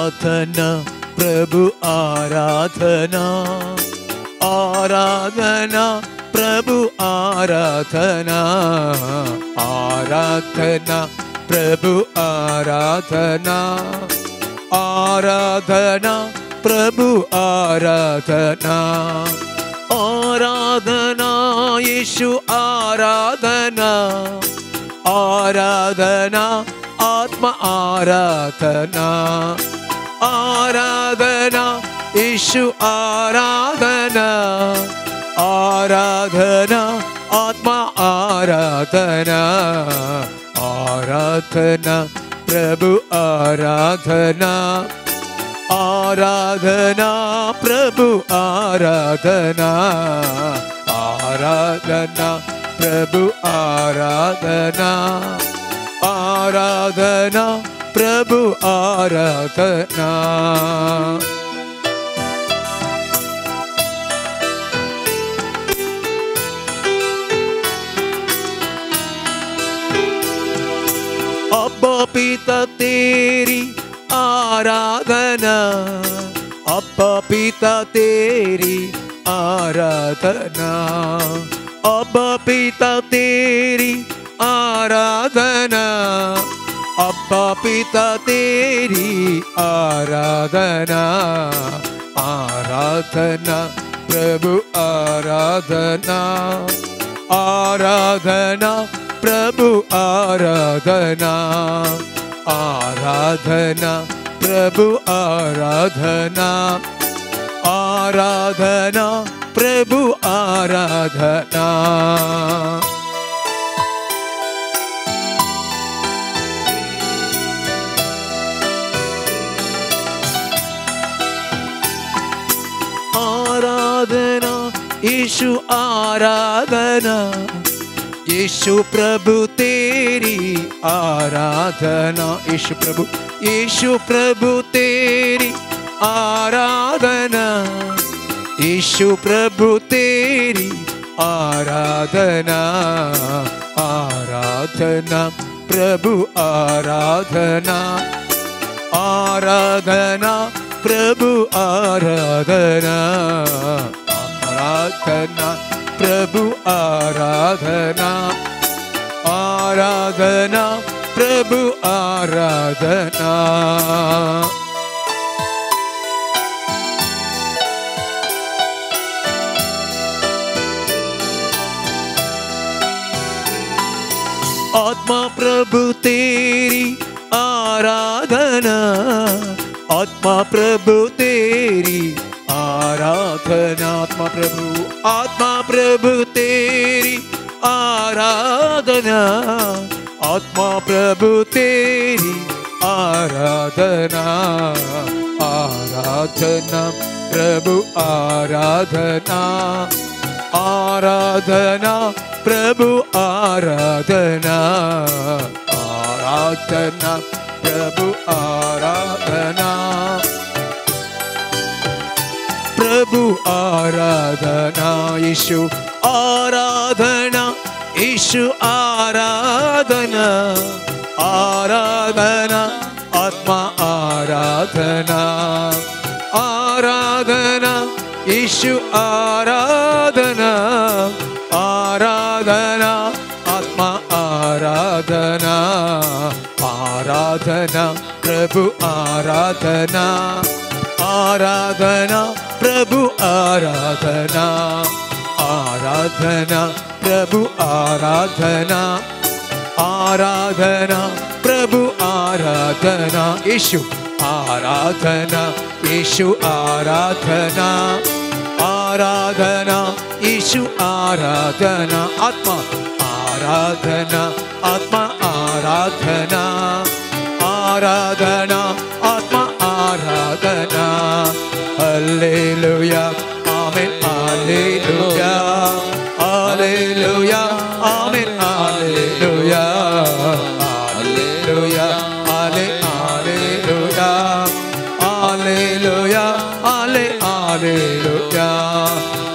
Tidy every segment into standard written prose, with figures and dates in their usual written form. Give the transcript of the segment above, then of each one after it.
आराधना प्रभु आराधना, आराधना प्रभु आराधना, आराधना प्रभु आराधना, आराधना प्रभु आराधना, आराधना यीशु आराधना, आराधना आत्मा आराधना, आराधना यीशु आराधना, आराधना आत्मा आराधना, आराधना प्रभु आराधना, आराधना प्रभु आराधना, आराधना प्रभु आराधना, आराधना प्रभु आराधना। अब्बा पिता तेरी आराधना, अब्बा पिता तेरी आराधना, अब्बा पिता तेरी आराधना, अब्बा पिता तेरी आराधना, आराधना प्रभु आराधना, आराधना प्रभु आराधना, आराधना प्रभु आराधना, आराधना प्रभु आराधना। आराधना यीशु आराधना, यीशु प्रभु तेरी आराधना, यीशु प्रभु तेरी आराधना, यीशु प्रभु तेरी आराधना, आराधना प्रभु आराधना, आराधना प्रभु आराधना, आराधना प्रभु आराधना, आराधना प्रभु आराधना। आत्मा प्रभु तेरी आराधना, आत्मा प्रभु तेरी आराधना, आत्मा प्रभु तेरी आराधना, आत्मा प्रभु तेरी आराधना, आराधना प्रभु आराधना, आराधना प्रभु आराधना, आराधना प्रभु आराधना, प्रभु आराधना यीशु आराधना, यीशु आराधना, आराधना आत्मा आराधना, आराधना यीशु आराधना, आराधना आत्मा आराधना, आराधना प्रभु आराधना, आराधना प्रभु आराधना, आराधना प्रभु आराधना, आराधना प्रभु आराधना यीशु आराधना, यीशु आराधना, आराधना यीशु आराधना, आत्मा आराधना, आत्मा आराधना, आराधना आत्मा आराधना। Hallelujah amen, hallelujah, hallelujah amen, hallelujah, hallelujah, hallelujah, hallelujah, hallelujah,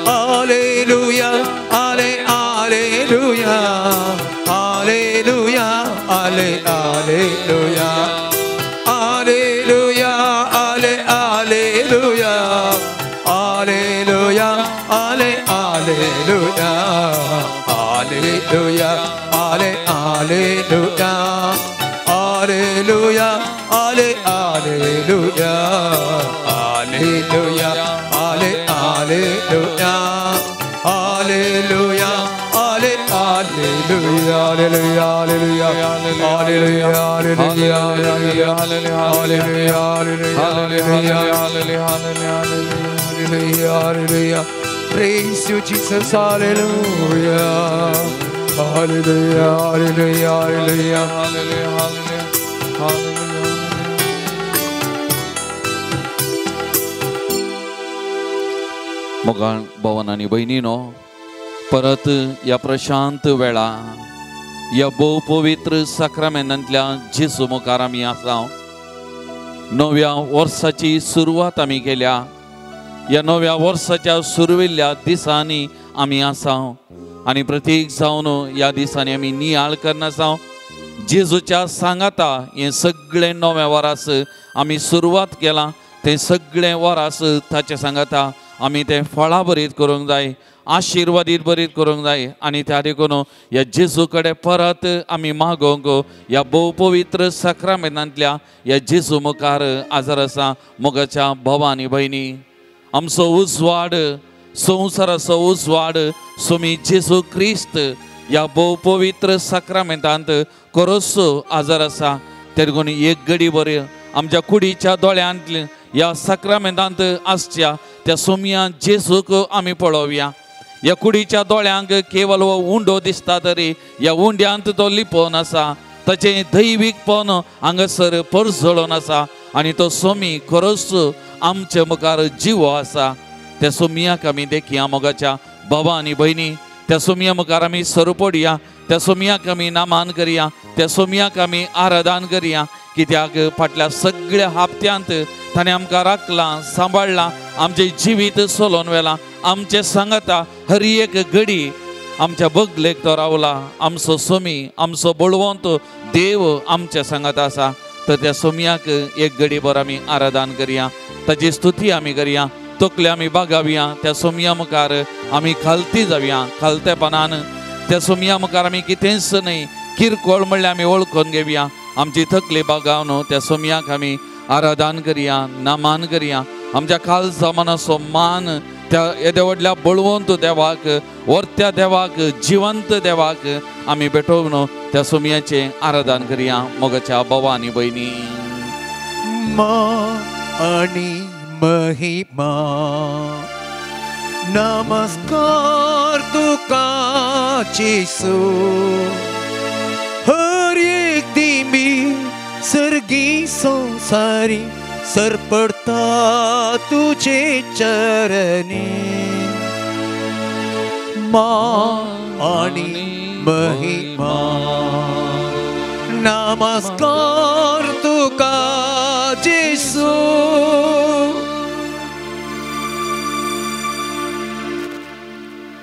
hallelujah, hallelujah, hallelujah, hallelujah, hallelujah, Hallelujah, hallelujah, hallelujah, hallelujah, hallelujah, hallelujah, hallelujah, hallelujah, hallelujah. Praise you, Jesus, hallelujah, hallelujah, hallelujah, hallelujah, hallelujah. मोगाळ भवन आणि बहिणीनो, परत या प्रशांत वेळा या भोव पवित्र साक्रामेंतांतल्या जेजू मुखार आमी आसा. नव्या वर्साची सुरवात आमी केल्या. या नव्या वर्साच्या सुरवेल्या दिसांनी आमी आसा आणि प्रत्येक जावन या दिसांनी आमी नियाळ करना आसा. जेजूच्या सांगाता हे सगळे नव्या वरास आमी सुरवात केला. ते सगळे वरास ताच्या सांगाता आमी ते फळां बरीत करूंक जाय, आशिर्वादीत बरीत करूंक जाय आणि त्या देखून या जेजू कडेन परत आमी मागोवंक या भोव पवित्र साक्रामेंतांतल्या या जेजू मुखार आजार आसा. मोगाच्या भावां आनी भयणी, आमचो उजवाड, संवसाराचो उजवाड सोमी जेजू क्रिस्त या भोव पवित्र साक्रामेंतांत खरोच आजार आसा. ते देखून एक घडी बरी आमच्या कुडीच्या दोळ्यांत या साक्रामेंतांत आसच्या त्या सोम्या जेजूक आमी पळोवया. या कुडीच्या दोळ्यांक केवळ हो उंडो दिसता तरी या उंड्यांत तो लिपोवन आसा. ताचें दैवीकपण हांगासर परजळोन आसा आणि तो सोमी खरोच आमच्या मुखार जिवो आसा. त्या सोमयाक आमी देखया मोगाच्या भावां आनी भयणी. त्या सोमया मुखार आमी सरपडया. त्या सोमयाक आमी नामान करया. त्या सोमयाक आमी आराधन करया. कित्याक फाटल्या सगळ्या हप्त्यांत ताणें आमकां राखलां, सांबाळलां, आमचें जिवीत सोलोवन व्हेलां. आमचे सांगाता हर एक घडी आमच्या बगलेक तो रावला. आमचो सोमी, आमचो बळवंत देव आमच्या सांगात आसा. तर त्या सोमयाक एक घडीभर आमी आराधन करया. ताची स्तुती आमी करया. तकले आमी बागावया. त्या सोमया मुखार आमी खालती जावया. खालतेपणान त्या सोमया मुखार आमी कितेंच न्हय, किरकोळ म्हणल्यार आमी वळखून घेवया. आमची तकली बागावन त्या सोमयाक आमी आराधन करया, नामान करया. आमच्या खाल जमानाचो मान त्या येद्या व्हडल्या बळवंत देवाक, वर्त्या देवाक, जिवंत देवाक आमी भेटोवन त्या सोमयाचे आराधन करया. मोगाच्या भावां आनी भयणी, आणि महिमा नमस्कार तुका जेसू. हर एक दिमी सर्गी संसारी सरपडता तुझे चरणी. मान आणि महिमा नमस्कार तुका जेसू.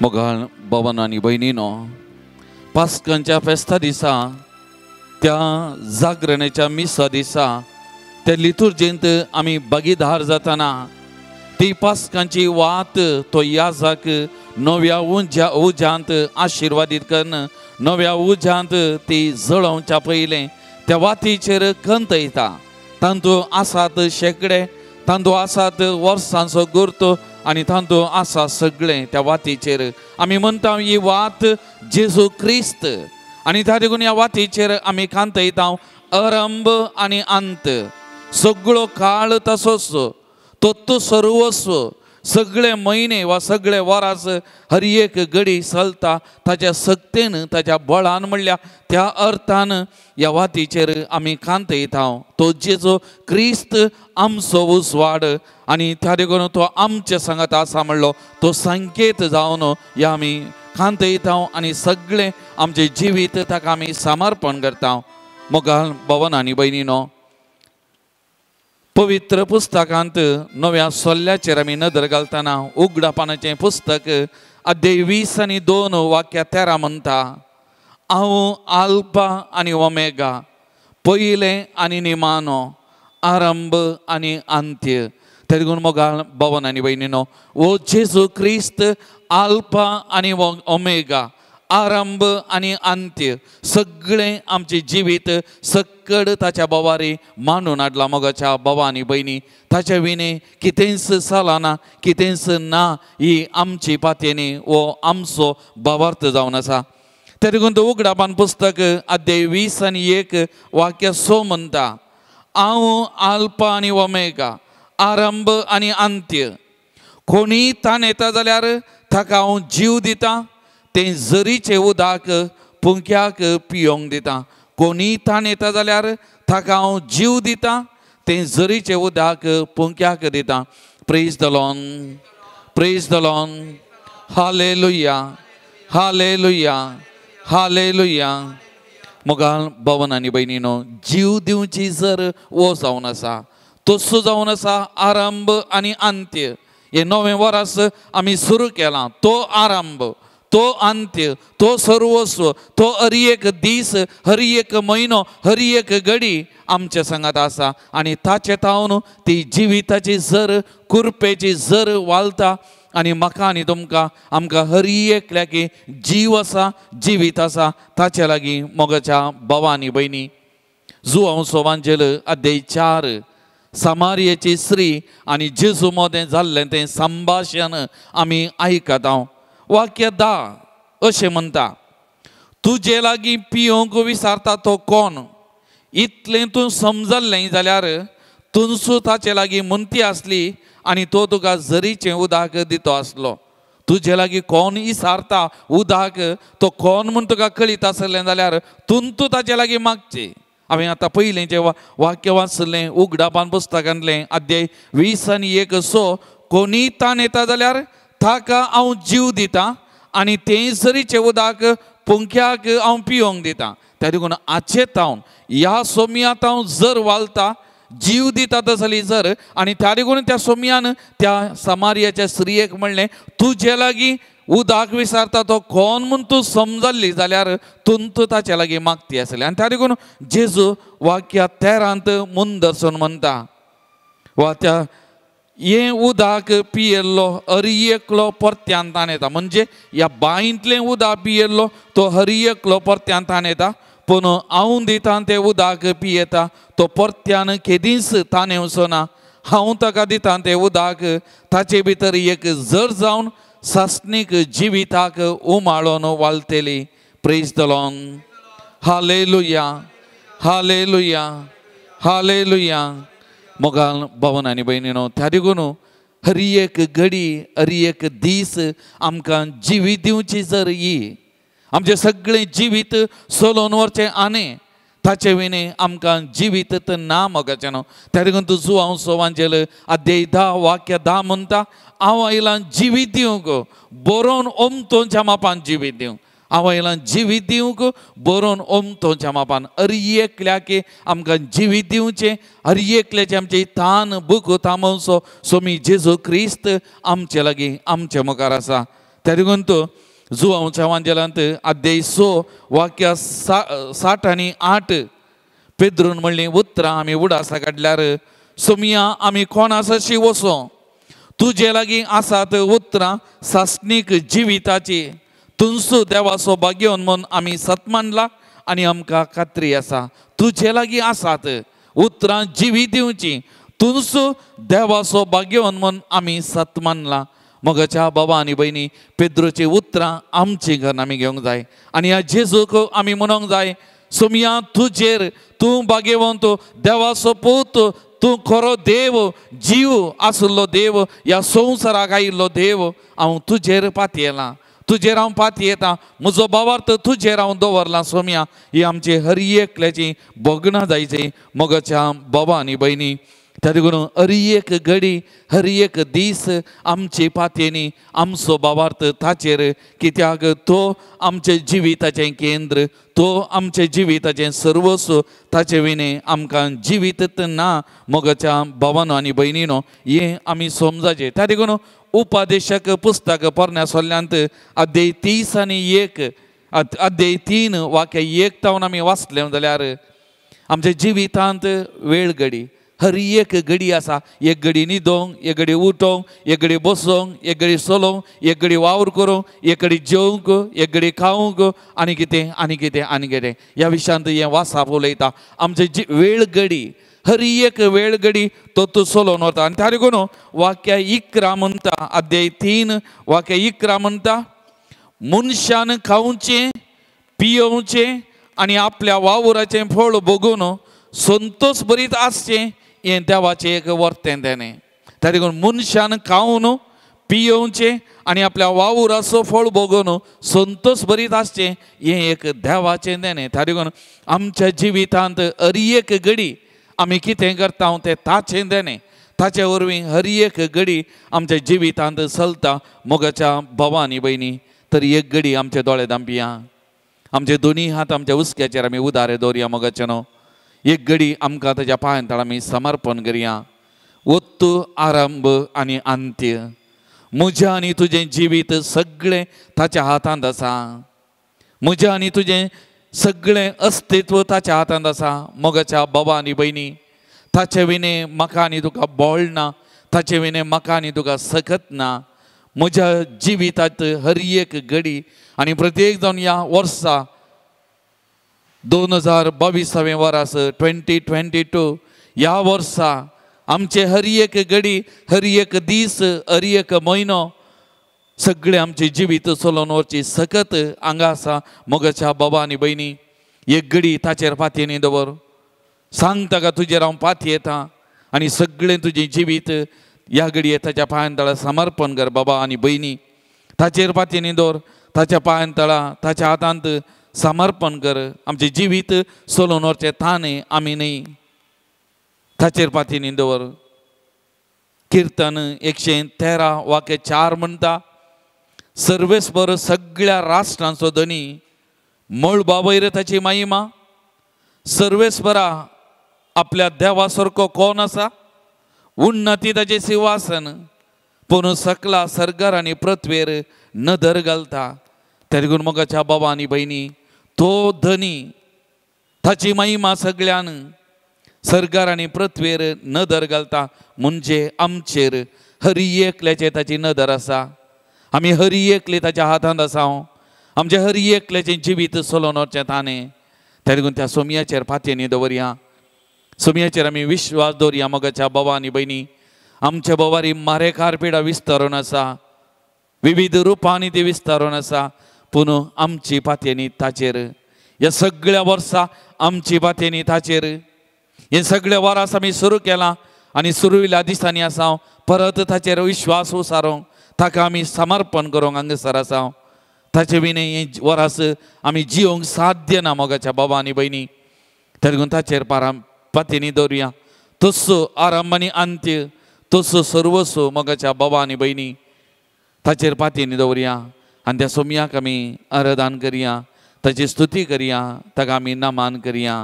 मोगाळ भावां आनी भयणीनो, पास्कांच्या फेस्ता दिसा, त्या जागरणाच्या मिसा दिसा, त्या लितुर्जेंत आमी भागीदार जाताना ती पास्कांची वात तो याजक नव्या उज्यांत आशिर्वादीत करन, नव्या उज्यांत ती जळोवच्या पयलें त्या वातीचेर कंत येता. तांदूळ आसात शेकडे, तांदूळ आसात वर्सांचो गुर्तो आणि तांदूळ आसा सगळे त्या वातीचेर. आमी म्हणटा ही वात जेजू क्रिस्त आणि त्या देखून ह्या वातीचेर आमी कांत येता आरंभ आनी अंत. सगळो काळ तसोच, तो सर्वस्व, सगळे म्हयने वा सगळे वरास हर एक घडी चलता ताच्या सक्तेन, ताच्या बळान म्हणल्या त्या अर्थान ह्या वातीचेर आमी कांत येता. तो जेजो क्रिस्त आमचो उजवाड आणि त्या देखून तो आमच्या सांगात आसा म्हणलो तो संकेत जावन ह्या आमी कांत येता आणि सगळे आमचे जिवीत ताका आमी समर्पण करता. मोगाळ भावां आनी भयणीनो, पवित्र पुस्तकांत नव्या सोल्ल्याचेर आमी नदर घालतना उगडापणाचें पुस्तक अध्याय 20 आणि 2 वाक्य 13 म्हणटा, हांव आल्फा आनी ओमेगा, पयलें आनी निमानो, आरंभ आनी अंत्य. त्या देखून मोगाळ भावां आनी भयणीनो, ओ जेजू क्रिस्त आल्फा आनी ओमेगा, आरंभ आनी अंत्य, सगळें आमचे जिवीत सक्कड ताच्या बोवारी मांडून हाडला मोगाच्या भावा आनी भयणी. ताच्या विणे कितेंच सालाना, कितेंच ना, ही आमची पातयेनी वो आमचो भावार्थ जावन आसा. त्या देखून तो उगडापान पुस्तक अध्याय 20 आनी 1 वाक्य 6 म्हणटा, हांव आल्फा आनी ओमेगा, आरंभ आनी अंत्य. कोणी तान येता जाल्यार ताका हांव जीव दिता, तें झरीचें उदक पुंक्याक पियोंक दिता. कोणी तान येता जाल्यार ताका हांव जीव दिता, तें झरीचें उदक पुंक्याक दिता. Praise the Lord, praise the Lord, hallelujah, hallelujah, hallelujah. मोगाल भवन आनी भयणीनो, जीव दिवची जर वो जावन आसा, तसो जावन आसा आरंभ आनी अंत्य. हे नवें वर्स आमी सुरू केलां. तो आरंभ, तो अंत्य, तो सर्वस्व, तो हर एक दीस, हर एक म्हयनो, हर एक घडी आमच्या संगात आसा. आनी ताचे तावन ती जिविताची झर, कुरपेची झर वालता. आनी म्हाका आनी तुमकां, आमकां हर एकल्याक जीव आसा, जिवीत आसा. ताचे लागीं मोगाच्या भावा आनी भयणी, जुआंवचो वांजेल अध्याय 4 समारियेची स्त्री आनी जेजू मोदें जाल्लें तें संभाशण आमी आयकत. हांव वाक्य 10 अशें म्हणटा, तुजे लागीं पियोंक विचारता तो कोण? इतलें तूं समजल्लें जाल्यार तुनसूं ताचे लागीं म्हणटी आसली आनी तो तुका झरीचें उदक दितो आसलो. तुजे लागीं कोण विचारता उदक, तो कोण म्हूण तुका कळीत आसलें जाल्यार तूं ताचे लागीं मागचें. हांवें आतां पयलें जें वाक्य वाचलें उगडापान पुस्तकांतलें अध्याय 20 आनी 1 6, कोणी तान येता जाल्यार ताका हांव जीव दिता आनी तें झरीचें उदक पुंक्याक हांव पियोंक दिता. त्या देखून हाचे तावन ह्या सोमयात हांव जर वालता, जीव दिता तसली जर. आनी त्या देखून त्या सोमयान त्या समारियाच्या स्त्रियेक म्हणलें, तुजे लागीं उदक विचारता तो कोण म्हूण तूं समजल्ली जाल्यार तूं ताचे लागीं मागती आसलें. आनी त्या देखून जेजू वाक्या 13 म्हूण दर्शन म्हणटा, वा त्या हें उदक पियेल्लो हर एकलो परत्यान तान येता. म्हणजे ह्या बांयतलें उदक पियेल्लो तो हर एकलो परत्यान तान येता. पूण हांव दिता तें उदक पियेता तो परत्यान केदींच तान येवचो ना. हांव ताका दिता तें उदक ताचे भितर एक झर जावन सासणीक जिविताक उमाळोन वालतेली. Praise the Lord, hallelujah, hallelujah, hallelujah. मोगाल भवन आनी भयणीनो, त्या देखून हर एक घडी, हर एक दीस आमकां जिवीत दिवची जर ही, आमचें सगळें जिवीत सोलोवन व्हरचें आनी ताचे विणे आमकां जिवीत ना मोगाचें न्हू. त्या देखून तूं जुआंवचो वांजेल अध्याय 10 वाक्य 10 म्हणटा, हांव आयलां जिवीत दिवंक, बरोवन ओमतोच्या मापान जिवीत दिवंक. हांव आयलां जिवीत दिवंक, बरोवन ओमतोच्या मापान. हर एकल्याक आमकां जिवीत दिवचें, हर एकल्याचें आमचें तान भूक थांबोवचो सोमी जेजू क्रिस्त आमचे लागीं आमचे मुखार आसा. त्या देखून तूं जुआंवच्या वांजेलांत अध्याय 6 वाक्य 7 आनी 8 पेद्रून म्हणलीं, उतरां आमी उडासा काडल्यार सोमया आमी कोणासाशी वचो? तुजे लागीं आसात उतरां सासणीक जिविताची. तुनसूं देवाचो भाग्यवन म्हूण आमी सत मानला आनी आमकां खात्री आसा. तुजे लागीं आसात उतरां जिवीत दिवची. तुनसूं देवाचो भाग्यवन म्हूण आमी सत मानला. मोगाच्या बाबा आनी भयणी, पेद्रोची उतरां आमची घरान आमी घेवंक जाय आनी ह्या जेजूक आमी म्हणूंक जाय, सोमया तुजेर तूं भाग्यवंत, देवाचो पूत, तूं खरो देव, जीव आसलो देव, ह्या संवसाराक आयिल्लो देव. हांव तुजेर पातयेलां, तुजेर हांव पातयेतां. म्हजो भावार्थ तुजेर हांव दवरलां. सोमया ही आमची हर एकल्याची भोगणां जायची मोगाच्या बाबा आनी भयणी. त्या देखून हर एक घडी, हर एक दीस आमची पातयेनी आमचो भावार्थ ताचेर, कित्याक तो आमचे जिविताचें केंद्र, तो आमचे जिविताचें सर्वस्व. ताचे विणे आमकां जिवीत ना मोगाच्या भावानो आनी भयणीनो, हें आमी समजाचें. त्या देखून उपदेशक पुस्तक पोरन्यासोल्ल्यांत अध्याय 30 आनी 1 अध्याय 3 वाक्य 1 तावन आमी वाचलें जाल्यार आमच्या जिवितांत वेळ घडी हर एक घडी आसा. एक घडी न्हिदोंक, एक घडी उठोंक, एक घडी बसोंक, एक घडी चलोवंक, एक घडी वावर करूंक, एक घडी जेवंक, एक घडी खावंक, आनी कितें आनी कितें आनी कितें. ह्या विशयांत हें वासाप उलयता. आमची जी वेळ घडी, हर एक वेळ घडी तो तूं चलोवन वता. आनी ताका लागून वाक्य 11 म्हणटा, अध्याय 3 वाक्य 11 म्हणटा, मनशान खावचें पियोवचें आनी आपल्या वावराचें फळ भोगून संतोष भरीत आसचें, हें देवाचें एक वर्तें तेणें. ताका लागून मनशान खावन पियोवचें आनी आपल्या वावराचो फळ भोगून संतोष भरीत आसचें, हें एक देवाचें तेणें. ताका लागून आमच्या जिवितांत हर एक घडी आमी कितें करता तें ताचें देणें. ताचे वरवीं हर एक घडी आमच्या जिवितांत चलता. मोगाच्या भावांनी भयणी, तर एक घडी आमचे दोळे धांपया, आमचे दोनी हात आमच्या उस्क्याचेर आमी उदारे दवरया. मोगाचे न्हू, एक घडी आमकां ताच्या पांयां आमी समर्पण करया. वत्तू आरंभ आनी अंत्य, म्हजें आनी तुजें जिवीत सगळें ताच्या हातांत आसा. म्हजें आनी तुजें सगळें अस्तित्व ताच्या हातांत आसा. मोगाच्या बाबा आनी भयणी, ताचे विने म्हाका आनी तुका बोळ ना, ताचे विने म्हाका आनी तुका सकत ना. म्हज्या जिवितांत हर एक घडी आनी प्रत्येक जावन ह्या वर्सा 2022 वर्स 2022 ह्या वर्सा आमचे हर एक घडी, हर एक दीस, हर एक म्हयनो सगळे आमचे जिवीत चलोवन वरची सकत हांगा आसा. मोगाच्या बाबा आनी भयणी, एक घडी ताचेर पातयेनी दवर. सांग ताका तुजेर हांव पातयेता येता आनी सगळें तुजें जिवीत ह्या घडये ताच्या पांयां तळा समर्पण कर. बाबा आनी भयणी, ताचेर पातयेनी दवर, ताच्या पांयां तळा, ताच्या हातांत समर्पण कर. आमचें जिवीत चलोवन वरचें ताणें आमी न्ही, ताचेर पातयेनी दवर. किर्तन 113 वाक्य 4 म्हणटा, सर्वेस्पर सगळ्या राष्ट्रांचो धनी, मळबा वयर ताची महिमा. सर्वेस्परा आपल्या देवा सारको कोण आसा? उन्नती ताचें सिंहासन, पूण सकला सरकार आनी पृथ्वेर नदर घालता. ताका लागून मोगाच्या बाबा आनी भयणी, तो धनी, ताची महिमा सगळ्यान सरकार आनी पृथ्वेर नदर घालता. म्हणजे आमचेर हर एकल्याचेर ताची नदर आसा. आमी हर एकले ताच्या हातांत आसा. आमचे हर एकल्याचें जिवीत चलोवन वचचें ताणें. ताका लागून त्या सोमयाचेर पातयेनी दवरया. सोमयाचेर आमी विश्वास दवरया. मोगाच्या बाबा आनी भयणी, आमच्या बोवारी मारेकार पिडा विस्तारून आसा, विविध रुपांनी ती विस्तारून आसा, पूण आमची पातयेनी ताचेर. ह्या सगळ्या वर्सां आमची पातयेनी ताचेर. हे सगळे वरास आमी सुरू केलां आनी सुरविल्ल्या दिसांनी आसा. परत ताचेर विश्वास उसारूंक, ताका आमी समर्पण करूंक हांगासर आसा. ताचे विने हे वरास आमी जिवंक साध्य ना. मोगाच्या बाबा आनी भयणी, ताका लागून ताचेर पातयेनी दवरया. तस्सो आरंभ आनी अंत्य, तस्सो सर्वस्व. मोगाच्या बाबा आनी भयणी, ताचेर पातयेनी दवरया आनी त्या सोमयाक आमी आराधन करया, ताची स्तुती करया, ताका आमी नमान करया.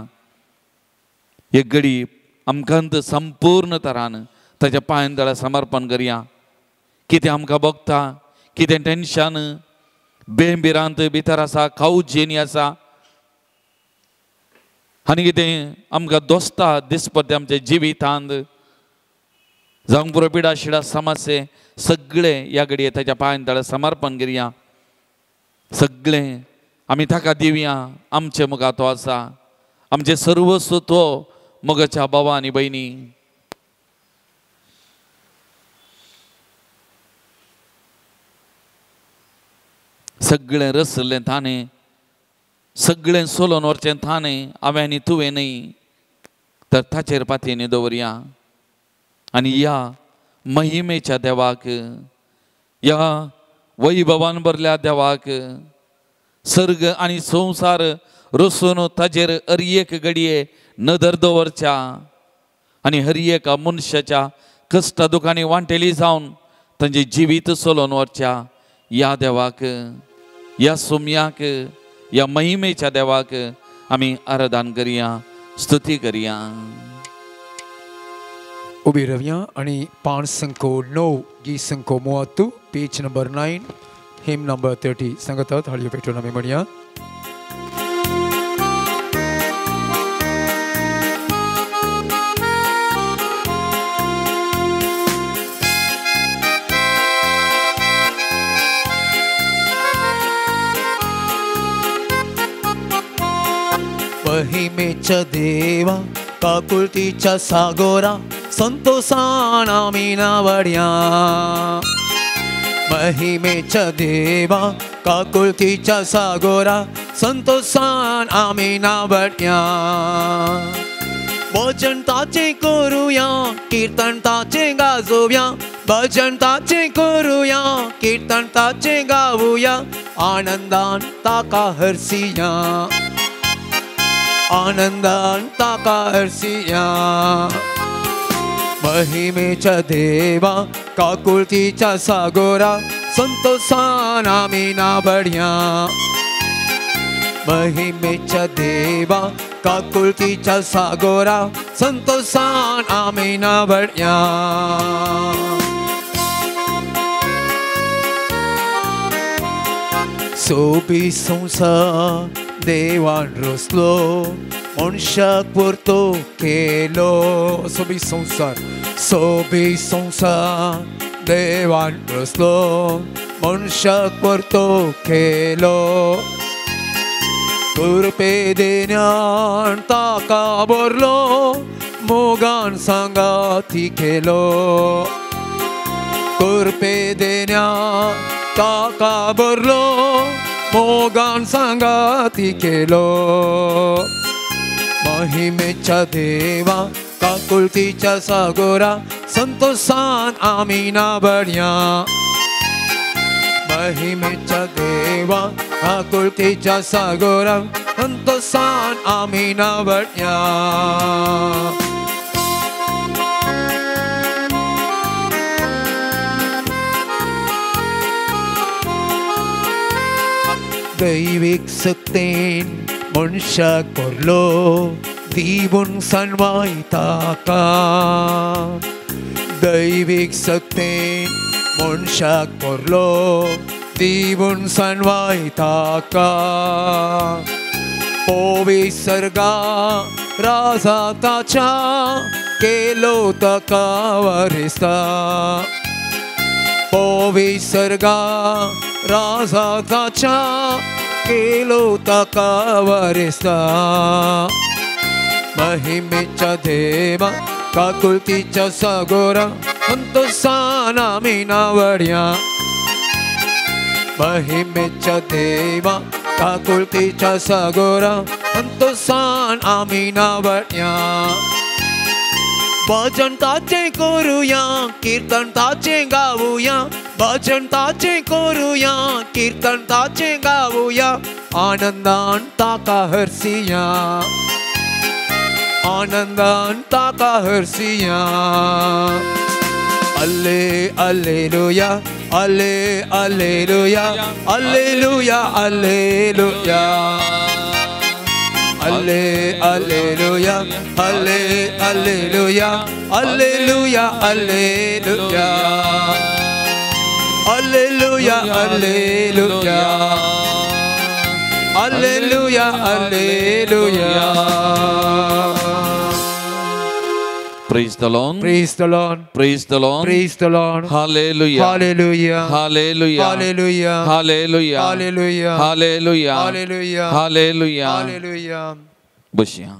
एक घडी आमकांत संपूर्ण तरान ताच्या पांयां तळा समर्पण करया. कितें आमकां भोगता, कितें टेन्शन बेंबिरांत भितर आसा, खावचेनी आसा, आनी कितें आमकां दोस्ता दिसता तें आमच्या जिवितांत जावंक पुरो पिडा शिडा समस्ये सगळे ह्या घडये ताच्या पांयां तळा समर्पण करया. सगळें आमी ताका दिवया. आमचे मुखार तो आसा, आमचे सर्वस्व तो. मोगाच्या बाबा आनी भयणी, सगळें रसलें ताणें, सगळें सोलोवन व्हरचें ताणें, हांवें आनी तुवें न्ही. तर ताचेर पातयेनी दवरया आनी ह्या महिमेच्या देवाक, ह्या वैभवान भरल्या देवाक, सर्ग आनी संवसार रसून ताचेर हर एक घडये नदर दवरच्या आनी हर एका मनशाच्या कश्टा दुखांनी वांटेली जावन तांचें जिवीत चलोवन व्हरच्या ह्या देवाक, ह्या सोमयाक, ह्या महिमेच्या देवाक आमी आराधन करया, स्तुती करया. उबी रवया आनी 509 गीत संको 32 पेज नंबर 9 हिम नंबर 30 संगतात हाळयो पेटोवन आमी म्हणया. महिमेच्या देवा काकुळतीच्या सागोरा संतोषान आम्ही नावड्या महिमेच्या देवा काकुळतीच्या सागोरा संतोषान आम्ही नावड्या भजन ताचे करूया कीर्तन ताचे गाजोव्या भजन ताचे करूया कीर्तन ताचे गाऊया आनंदान ताका हरसिया आनंदान ताका हरसिया महिमेच्या देवा काकुळतीच्या सागोरा संतोषान आम्ही नावड्या महिमेच्या देवा काकुळतीच्या सागोरा संतोषान आम्ही नावड्या सोबी संसार देवान रचलो मनशाक परतो केलो सोबी संसार देवान रचलो मनशाक परतो केलो कृपे देण्यान ताका भरलो मोगान सांगाती केलो कृपे देण्यान ताका भरलो मोगान सांगाती केलो महिमेच्या देवा काकुळतीच्या सागोरा संतोषान आम्ही नावड्या महिमेच्या देवा काकुळतीच्या सागोरा संतोषान आम्ही नावड्या दैविक सत्तेन मनशाक भरलो दिवून सन्माय ताका दैविक सत्तेन मनशाक भरलो दिवून सन्माय ताका पविसर्गा राजा ताच्या केलो ताका वरिस्ता पविसर्गा राजा ताच्या केलो ताका वरिस्ता महिमेच्या देवा काकुळतीच्या सागोरा संतोषान आम्ही नावड्या महिमेच्या देवा काकुळतीच्या सागोरा संतोषान आम्ही नावड्या भजन ताचे करूया कीर्तन ताचे गाऊया भजन ताचे करूया कीर्तन ताचे गाऊया आनंदान ताका हरसिया आनंदान ताका हरसिया अल्ले अल्लेलुया अल्ले अल्लेलुया अल्लेलुया अल्लेलुया अल्ले अल्लेलुया अल्ले alleluia alleluia alleluia alleluia alleluia alleluia alleluia Praise the Lord. Praise the Lord. Praise the Lord. Praise the Lord. Hallelujah. Hallelujah. Hallelujah. Hallelujah. Hallelujah. Hallelujah. Hallelujah. Hallelujah. Hallelujah. Hallelujah. बसया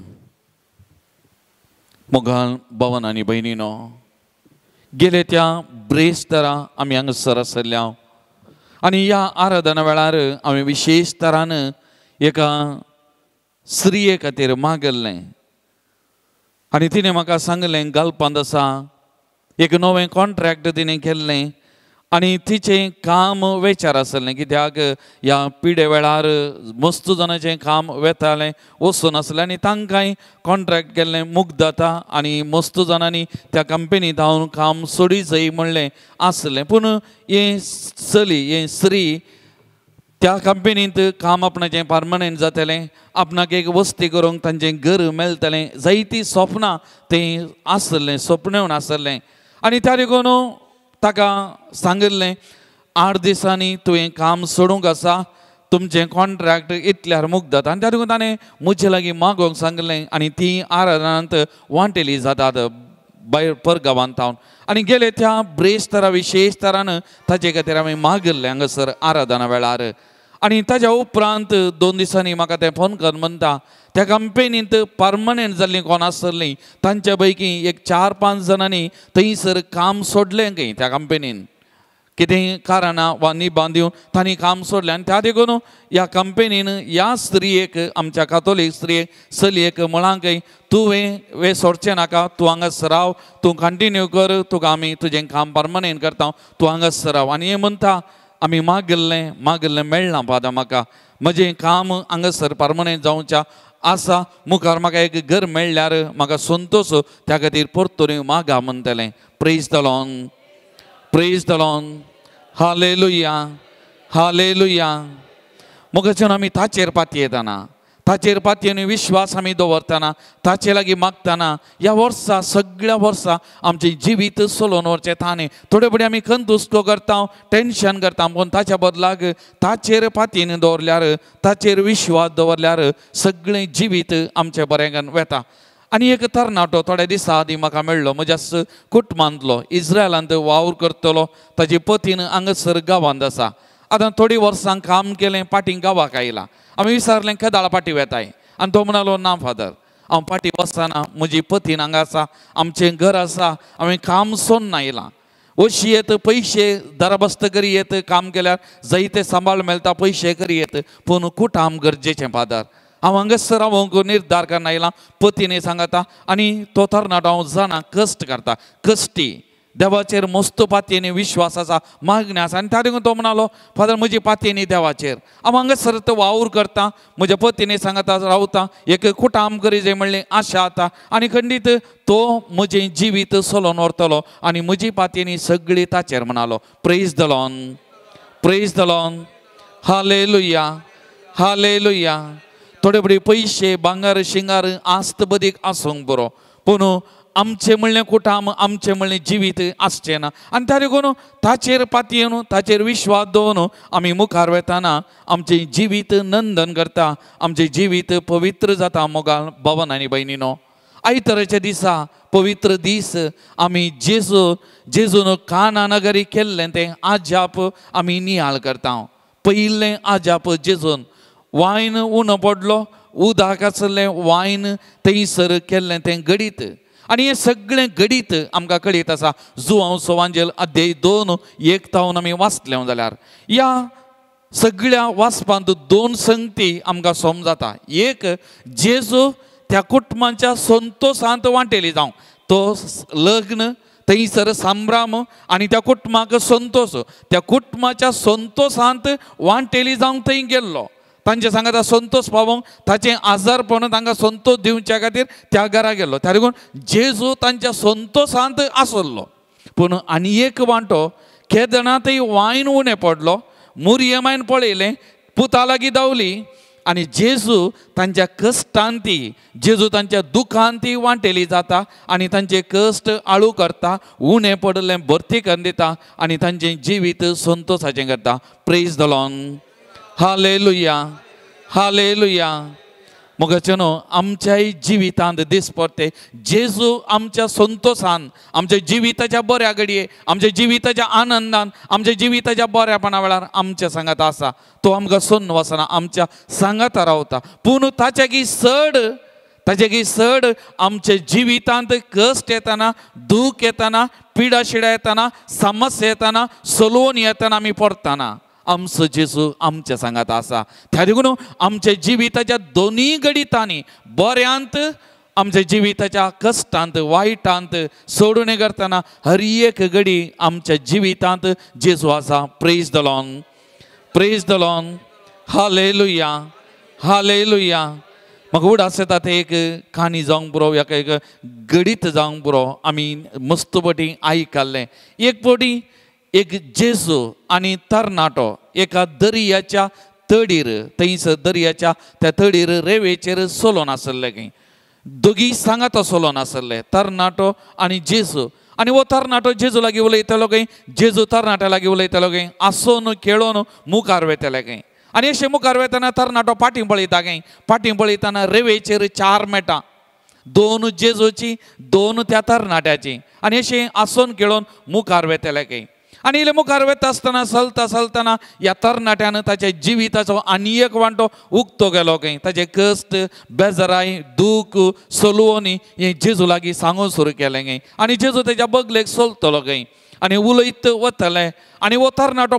मोगाल भवन आणि बहिणीनो गेले त्या ब्रेस्तरा आम्ही हांगासर आसल्या आणि ह्या आराधना वेळार आम्ही विशेष तरान एका स्त्रिये खातीर मागल्लें आणि तिने म्हाका सांगलें घालपांत आसा एक नवें कॉन्ट्रॅक्ट तिणें केल्लें आणि तिचें काम वेचार आसलें कित्याक ह्या पिडे वेळार मस्त जाणांचें काम वेतालें वचून आसलें आनी तांकांय कॉन्ट्रॅक्ट केल्लें मूग जाता आनी मस्त जाणांनी त्या कंपनींत हांव काम सोडी जाय म्हणलें आसलें पूण हे चली हे स्त्री त्या कंपनींत काम आपणाचें परमनंट जातलें आपणाक एक वस्ती करूंक तांचें घर मेळटलें जायतीं स्वप्नां तें आसलें स्वप्नेवन आसलें आनी त्या देखून ताका सांगिल्लें 8 दिसांनी तुवें काम सोडूंक आसा तुमचें कॉन्ट्रॅक्ट इतल्यार मूग जाता आनी त्या देखून ताणें म्हजे लागीं मागोवंक सांगिल्लें आनी ती आराधनांत वांटेली जातात भायर परगांवांत हांव आनी गेले त्या ब्रेस्तरा विशेश तरान ताचे खातीर हांवें मागल्लें हांगासर आराधना वेळार आनी ताज्या उपरांत 2 दिसांनी म्हाका ते फोन करून म्हणटा त्या कंपनींत परमनंट जाल्लीं कोण आसतलीं तांच्या पैकी एक 4-5 जाणांनी थंयसर काम सोडलें खंय त्या कंपनीन कितें कारणां वा निबान दिवन तांणी काम सोडलें आनी त्या देखून ह्या कंपनीन ह्या स्त्रियेक आमच्या कातोलीक स्त्रियेक चलयेक म्हळांकय तुवें सोडचें नाका तूं हांगाच राव तूं कंटिन्यू कर तुका आमी तुजें काम परमनंट करता तूं हांगाच राव आनी हें म्हणटा आमी मागिल्लें मेळना फादर म्हाका म्हजें काम हांगासर परमनंट जावचें आसा मुखार म्हाका एक घर मेळ्ळ्यार म्हाका संतोश त्या खातीर परतून मागा म्हणटलें praise the Lord praise the Lord hallelujah hallelujah मुखाच्यान आमी ताचेर पातये येताना ताचेर पातयेन विश्वास आमी दवरतना ताचे लागीं मागतना ह्या वर्सा सगळ्या वर्सा आमचें जिवीत चलोवन व्हरचें ताणें थोडे फुडें आमी खंतुस्को करता टेन्शन करता पूण ताच्या बदलाक ताचेर पातयेन दवरल्यार ताचेर विश्वास दवरल्यार सगळें जिवीत आमचें बरें वता आनी एक तरणाटो थोड्या दिसा आदीं म्हाका मेळ्ळो म्हज्या कुटुंबांतलो इज्रायलांत वावर करतलो ताची पतीन हांगासर गांवांत आसा आतां थोडीं वर्सां काम केलें पाटी गांवाक आयलां आमी विचारलें केदाळ पाटी वेताय आनी तो म्हणलो ना फादर हांव पाटी वचना म्हजी पतीन हांगा आसा आमचें घर आसा हांवें काम सोडून आयलां अशी येत पयशे दरबस्त करी येत काम केल्यार जायते सांबाळ मेळटा पयशे करी येत पूण कुटाम गरजेचें फादर हांव हांगासर रावूंक निर्धार करून आयलां पतीने सांगता आनी तो तरणाटो हांव जाणा कश्ट करता कश्टी देवाचेर मस्त पातयेनी विश्वास आसा मागणी आसा आनी त्या देखून तो म्हणलो फादर म्हजी पातयेनी देवाचेर हांव हांगासर तो वावर करता म्हज्या पतीने सांगता रावता एक कुटाम करी जे म्हणलें आशा आता आनी खंडीत तो म्हजें जिवीत चलोवन व्हरतलो आनी म्हजी पातयेनी सगळी ताचेर म्हणलो praise the Lord praise the Lord hallelujah hallelujah थोडे बडे पयशे भांगर शिंगार आस्त बदीक आसूंक बरो पूण आमचें म्हणलें कुटाम आमचें म्हणलें जिवीत आसचें ना आनी त्या देखून ताचेर पातयेन ताचेर विश्वास दवरून आमी मुखार वेताना आमचें जिवीत नंदन करता आमचें जिवीत पवित्र जाता मोगाल भवन आनी भयणीनो आयतराच्या दिसा पवित्र दीस आमी जेजून काना नगरी केल्लें तें आजाप आमी नियाळ करता पयलें आजाप जेजून वायन उणो पडलो उदक आसलें वायन थंयसर केल्लें तें घडीत आनी हें सगळें घडीत आमकां कळीत आसा जुवांव सवांजेल अध्याय 2:1 आमी वाचलें जाल्यार ह्या सगळ्या वाचपांत 2 संगती आमकां समजता एक जेजू त्या कुटुंबाच्या संतोशांत वांटेली जावं तो लग्न थंयसर संभ्रम आनी त्या कुटुंबाक संतोश त्या कुटुंबाच्या संतोशांत वांटेली जावंक थंय गेल्लो तांचे सांगता संतोष पावोंक ताचें आजारपण तांकां संतोष दिवच्या खातीर त्या घरा गेल्लो त्या देखून जेजू तांच्या संतोशांत आसलो पूण आनी एक वांटो केदना थंय वायन उणें पडलो मुरयेमायन पळयलें पुता लागीं धांवली आनी जेजू तांच्या कश्टांती जेजू तांच्या दुखांती वांटेली जाता आनी तांचे कश्ट आळू करता उणें पडलें भरती करून दिता आनी तांचें जिवीत संतोशाचें करता praise the Lord hallelujah hallelujah मोगाचेनो आमच्याय जिवितांत दिसपट्टे जेजू आमच्या संतोशान आमच्या जिविताच्या बऱ्या घडये आमच्या जिविताच्या आनंदान आमच्या जिविताच्या बऱ्यापणा वेळार आमच्या सांगात आसा तो आमकां सोडून वचना आमच्या सांगाता रावता पूण ताच्यागी सड आमच्या जिवितांत कश्ट येताना दूख येताना पिडा शिडा येताना समस्या येताना चलोवन येताना आमी पडटाना आमचो जेजू आमच्या सांगात आसा त्या देखून आमच्या जिविताच्या दोनूय घडितांनी बऱ्यांत आमच्या जिविताच्या कश्टांत वायटांत सोडून करतना हर एक घडी आमच्या जिवितांत जेजू आसा praise the Lord hallelujah hallelujah म्हाका उडास येता ते एक काणी जावंक बरो हेका एक गडीत जावंक बरो आमी मस्त पटी आयकल्लें एक पटी एक जेजू आनी तरणाटो एका दर्याच्या तडीर थंयसर दर्याच्या त्या तडीर रेवेचेर चलोवन आसले खंय दोगी सांगात चलोवन आसले तरणाटो आनी जेजू आनी वो तरणाटो जेजू लागीं उलयतालो खंय जेजू तरणाट्या लागीं उलयतालो खंय आसोन खेळोन मुखार वेतले खंय आनी अशें मुखार वेतना तरणाटो फाटीं पळयता खंय फाटीं पळयतना रेवेचेर 4 मेटां 2 जेजूची 2 त्या तरणाट्याची आनी अशें आसोन खेळोन मुखार वेतले खंय आणि इले मुखार वता आसतना चलता या तरणाट्यान ताच्या जिविताचो आनी एक वांटो उक्तो गेलो खंय. ताजे कश्ट, बेजाराय, दूख, सलवणी हे जेजू लागीं सांगूंक सुरू केलें खंय. आनी जेजू तेज्या बगलेक चलतलो खंय आनी उलयत वतले आनी वो तरणाटो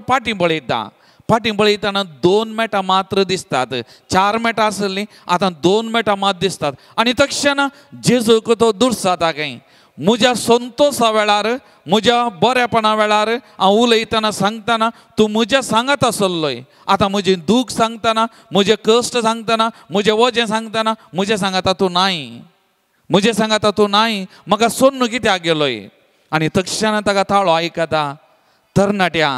फाटीं पळयतना 2 मेटां मात्र दिसतात. 4 मेटां आसलीं, आतां 2 मेटां मात दिसतात. आनी तक्षण जेजूक तो दुर्साता खंय. म्हज्या संतोशा वेळार, म्हज्या बरेपणा वेळार हांव उलयतना सांगतना तूं म्हज्या सांगात आसलोय. आतां म्हजें दूख सांगतना, म्हजें कश्ट सांगतना, म्हजें वजें सांगतना म्हजें सांगाता तूं नाय, म्हजें सांगाता तूं नाय, म्हाका सोन्न कित्याक गेलोय. आनी तक्षण ताका ताळो आयकता, तरणाट्या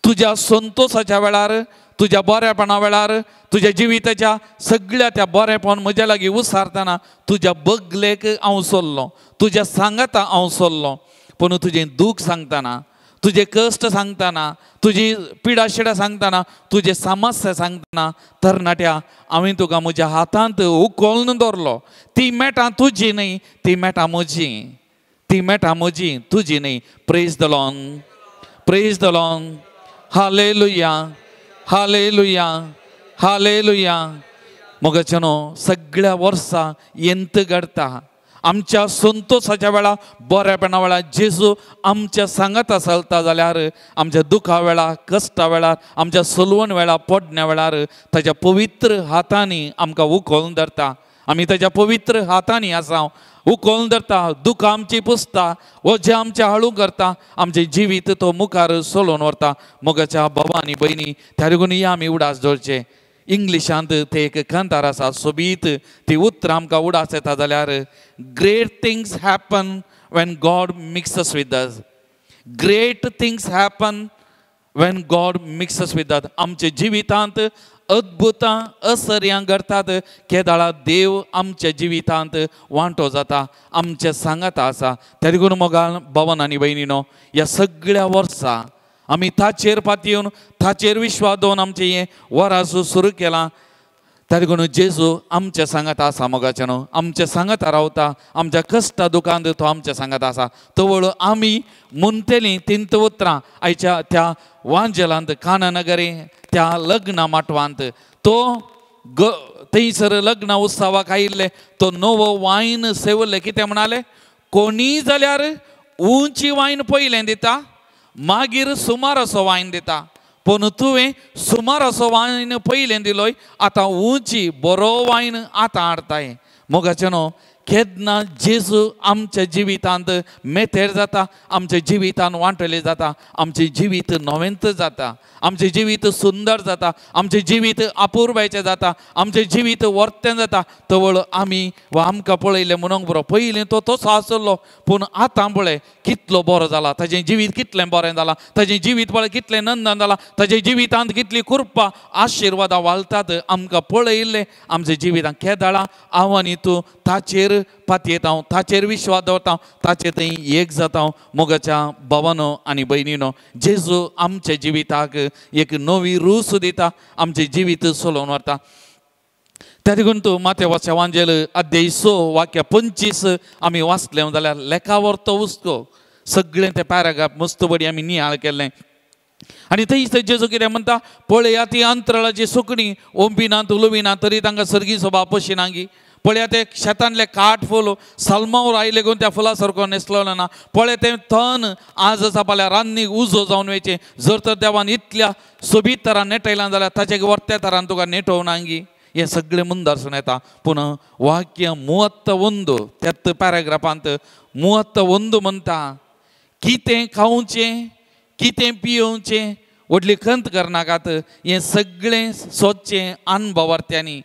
तुज्या संतोशाच्या वेळार, तुज्या बरेपणा वेळार, तुज्या जिविताच्या सगळ्या त्या बरेपण म्हज्या लागीं उसारतना तुज्या बगलेक हांव सोल्लो, तुज्या सांगाता हांव सोल्लो. पूण तुजें दूख सांगतना, तुजे कश्ट सांगतना, तुजी पिडा शिडा सांगतना, तुजे समस्या सांगतना तरणाट्या हांवें तुका म्हज्या हातांत उखलून दवरलो. ती मेटां तुजी न्ही, ती मेटां म्हजीं, ती मेटां म्हजीं, तुजी न्ही. Praise the Lord, praise the Lord. Hallelujah, hallelujah, hallelujah. मोगाचनो सगळ्या वर्सां येंत घडटा. आमच्या संतोशाच्या वेळा, बरेपणा वेळा जेजू आमच्या सांगाता चलता जाल्यार आमच्या दुखा वेळा, कश्टा वेळार, आमच्या सलवण वेळा, पडण्या वेळार ताच्या पवित्र हातांनी आमकां उखलून धरता. आमी ताच्या पवित्र हातांनी आसा, उखलून धरता, दुख आमची पुसता, वजें आमचें हळू करता, आमचें जिवीत तो मुखार सोलोवन व्हरता. मोगाच्या भावा आनी भयणी, त्या लागून या आमी उडास दवरचे. इंग्लिशांत ते एक कंतार आसा, सोबीत ती उतरां आमकां उडास येता जाल्यार, great things happen when God mixes with us. Great things happen when God mixes with us. आमच्या जिवितांत अद्भुतां असर्यां घडटात केदाळा देव आमच्या जिवितांत वांटो जाता, आमच्या सांगाता आसा. त्या लागून मोगाल भावन आनी भयणीनो, ह्या सगळ्या वर्सां आमी ताचेर पातयेवन, ताचेर विश्वास दवरून आमचें हें वरास सुरू केलां. त्या लागून जेजू आमच्या सांगाता आसा. मोगाचेनो आमच्या सांगाता रावता, आमच्या कश्टा दुखांत तो आमच्या सांगाता आसा. तवळ आमी म्हणटलीं तिंत उतरां आयच्या त्या वांजेलांत, कानानगरी त्या लग्ना माटवांत तो थंयसर लग्न उत्सवाक आयिल्ले, तो नवो वायन सेवल्ले. कितें म्हणाले, कोणीय जाल्यार उंची वायन पयलें दिता, मागीर सुमार असो वायन दिता. पूण तुवें सुमार असो वायन पयलें दिलोय, आतां उंची बरो वायन आतां हाडताय. मोगाचेनो केन्ना जेजू आमच्या जिवितांत मेथेर जाता, आमच्या जिवितांत वांटले जाता, आमचें जिवीत नवेंत जाता, आमचें जिवीत सुंदर जाता, आमचें जिवीत अपुर्बायेचें जाता, आमचें जिवीत वर्तें जाता. तवळ आमी वा आमकां पळयलें म्हणूंक बरो, पयलीं तो तसो आसलो पूण आतां पळय कितलो बरो जाला, ताजें जिवीत कितलें बरें जालां, ताजें जिवीत पळय कितलें नंदन जालां, ताजे जिवितांत कितली कृपा आशिर्वादां वालतात आमकां पळयल्लें आमच्या जिवितांत. केदाळा हांव आनी तूं ताचेर पातयेता, ताचेर विश्वास दवरता, ताचेर थंय एक जाता. मोगाच्या भावानो आनी भयणीनो, जेजू आमच्या जिविताक एक नवी रूच दिता, आमचें जिवीत सोलोवन व्हरता. त्या देखून तूं माथेवाच्या वांजेल अध्याय 6 वाक्य 25 आमी वाचलें जाल्यार लेखावर तो हुस्को सगळें तें पॅराग्राफ मस्त बरी आमी नियाळ केल्लें. आनी थंय जेजू कितें म्हणटा, पळया ती अंतराळाची सुकणीं ओंपिनात उलोविना तरी तांकां सर्गी सोबा पशिनांगी. पळया ते शेतांतले काठ फूल सालमावर आयले गून त्या फुला सारको नेसलेलो ना. पळय तें तन आज आसा फाल्यां रान्नीक उजो जावन वयचें. जर तर देवान इतल्या सोबीत तरान नेटयलां जाल्यार ताचे वर्त्या तरान तुका नेटोवनांगी. हे सगळें मुंदारसून येता. पूण वाक्य 31 त्यात पॅराग्राफांत 31 म्हणटा, कितें खावचें, कितें पियोवचें व्हडली खंत करनाकात, हें सगळें सोदचें अनभवर्त्यांनी.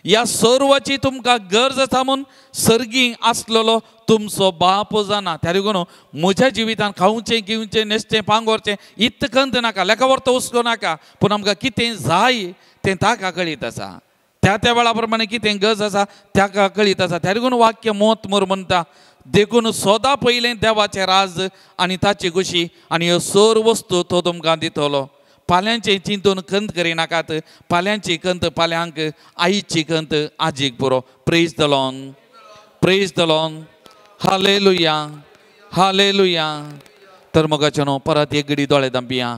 ह्या सर्वाची तुमकां गरज आसा म्हूण सर्गी आसलेलो तुमचो बाप जाणा. त्या लागून म्हज्या जिवितांत खावचें, घेवचें, न्हेसचें, पांगोरचें इत्त खंत नाका, लेखा व्हरता हुस्को नाका. पूण आमकां कितें जाय तें ताका कळीत आसा, त्या त्या वेळा प्रमाणे कितें गरज आसा ताका कळीत आसा. त्या लागून वाक्य 33 म्हणटा, देखून सोदा पयलें देवाचें राज आनी ताची खुशी, आनी ह्यो सर वस्तू तो तुमकां दितलो. फाल्यांचें चिंतून खंत करिनाकात, फाल्यांची खंत फाल्यांक, आयची खंत आजीक पुरो. Praise the Lord, praise the Lord. Hallelujah, hallelujah. तर मोगाचे न्हू परत एक घडी दोळे धांपया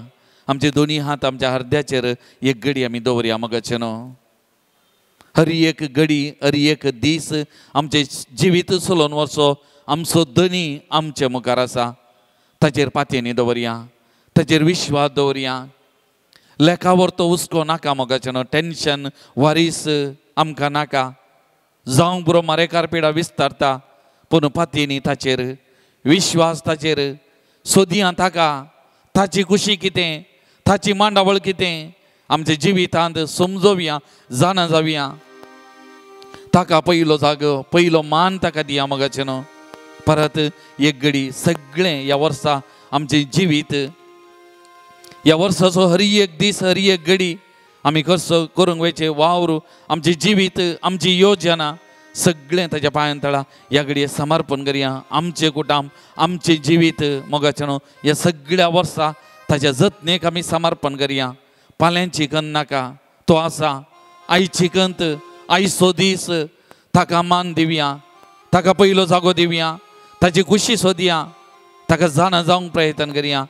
आमचे दोनी हात आमच्या हृदयाचेर एक घडी आमी दवरया मोगाचे न्हू हर एक घडी हर एक दीस आमचे जिवीत चलोवन वचो आमचो धनी आमचे मुखार आसा ताचेर पातयेनी दवरया ताचेर विश्वास दवरया लेखावर तो हुस्को नाका मोगाचे न्हू टेन्शन वारीस आमकां नाका जावं बरो मारेकार पिडा विस्तारता पूण पातयेनी ताचेर विश्वास ताचेर सोदया ताका ताची खुशी कितें ताची मांडावळ कितें आमच्या जिवितांत समजोवया जाणा जावया ताका पयलो जागो पयलो मान ताका दिया मोगाचे न्हू परत एक घडी सगळें ह्या वर्सा आमचें जिवीत ह्या वर्साचो हर एक दीस हर एक घडी आमी कसो करूंक वयचे वावर आमचें जिवीत आमची योजना सगळें ताच्या पांयां तळा ह्या घडये समर्पण करया आमचें कुटुंब आमचें जिवीत मोगाचें न्हू ह्या सगळ्या वर्सां ताच्या जतनेक आमी समर्पण करया फाल्यांची खंत नाका तो आसा आयची खंत आयचो दीस ताका मान दिवया ताका पयलो जागो दिवया ताची खुशी सोदया ताका जाणा जावंक प्रयत्न करया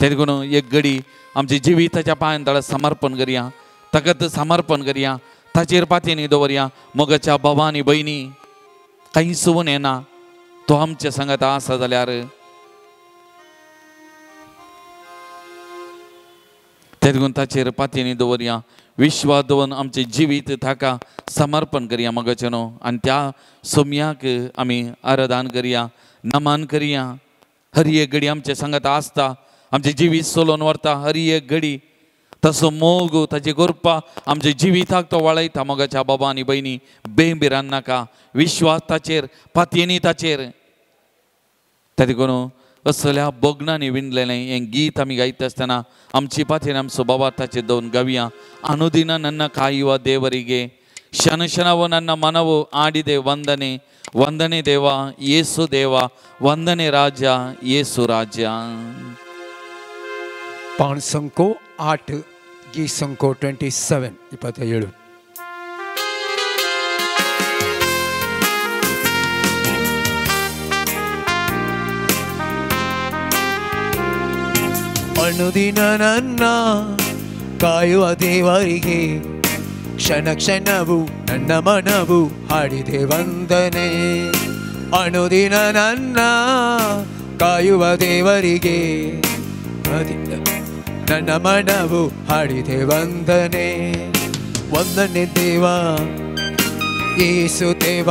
ते देखून एक घडी आमचे जिविताच्या पांयां तळा समर्पण करया ताका समर्पण करया ताचेर पातयेनी दवरया मोगाच्या भावा आनी भयणी कांय सुवून येना तो आमच्या सांगात आसा जाल्यार ते देखून ताचेर पातयेनी दवरया विश्वास दवरून आमचे जिवीत ताका समर्पण करया मोगाचें न्हू आनी त्या सोम्याक आमी आराधन करया नमन करया हर एक घडी आमच्या सांगात आसता आमचे जिवीत चलोवन व्हरता हर एक घडी तसो मोग ताची कृपा आमच्या जिविताक तो वळयता मोगाच्या बाबा आनी भयणी बेबिरान नाका विश्वास ताचेर पातयेनी ताचेर ते देखून असल्या बोगणांनी विणलेलें हें गीत आमी गायता आसतना आमची पातयेन आमचो बाबा ताचेर दवरून गावया अनुदिन ನನ್ನ ಕಾಯುವ ದೇವರಿಗೆ ಕ್ಷಣ ಕ್ಷಣವೂ ನನ್ನ ಮನವು ಆಡಿದೆ ವಂದನೆ ವಂದನೆ ದೇವ ಯೇಸು ದೇವ ವಂದನೆ ರಾಜ ಯೇಸು ರಾಜ पाण संको 8 गीत संको 27 27 ಅನುದಿನ ನನ್ನ ಕಾಯುವ ದೇವರಿಗೆ ಕ್ಷಣ ಕ್ಷಣವು ನನ್ನ ಮನವು ಹಾಡಿದೆ ವಂದನೆ ಅನುದಿನ ನನ್ನ ಕಾಯುವ ದೇವರಿಗೆ ನನ್ನ ಮನವು ಹಾಡಿದೆ ವಂದನೆ ವಂದನೆ ದೇವ ಯೇಸು ದೇವ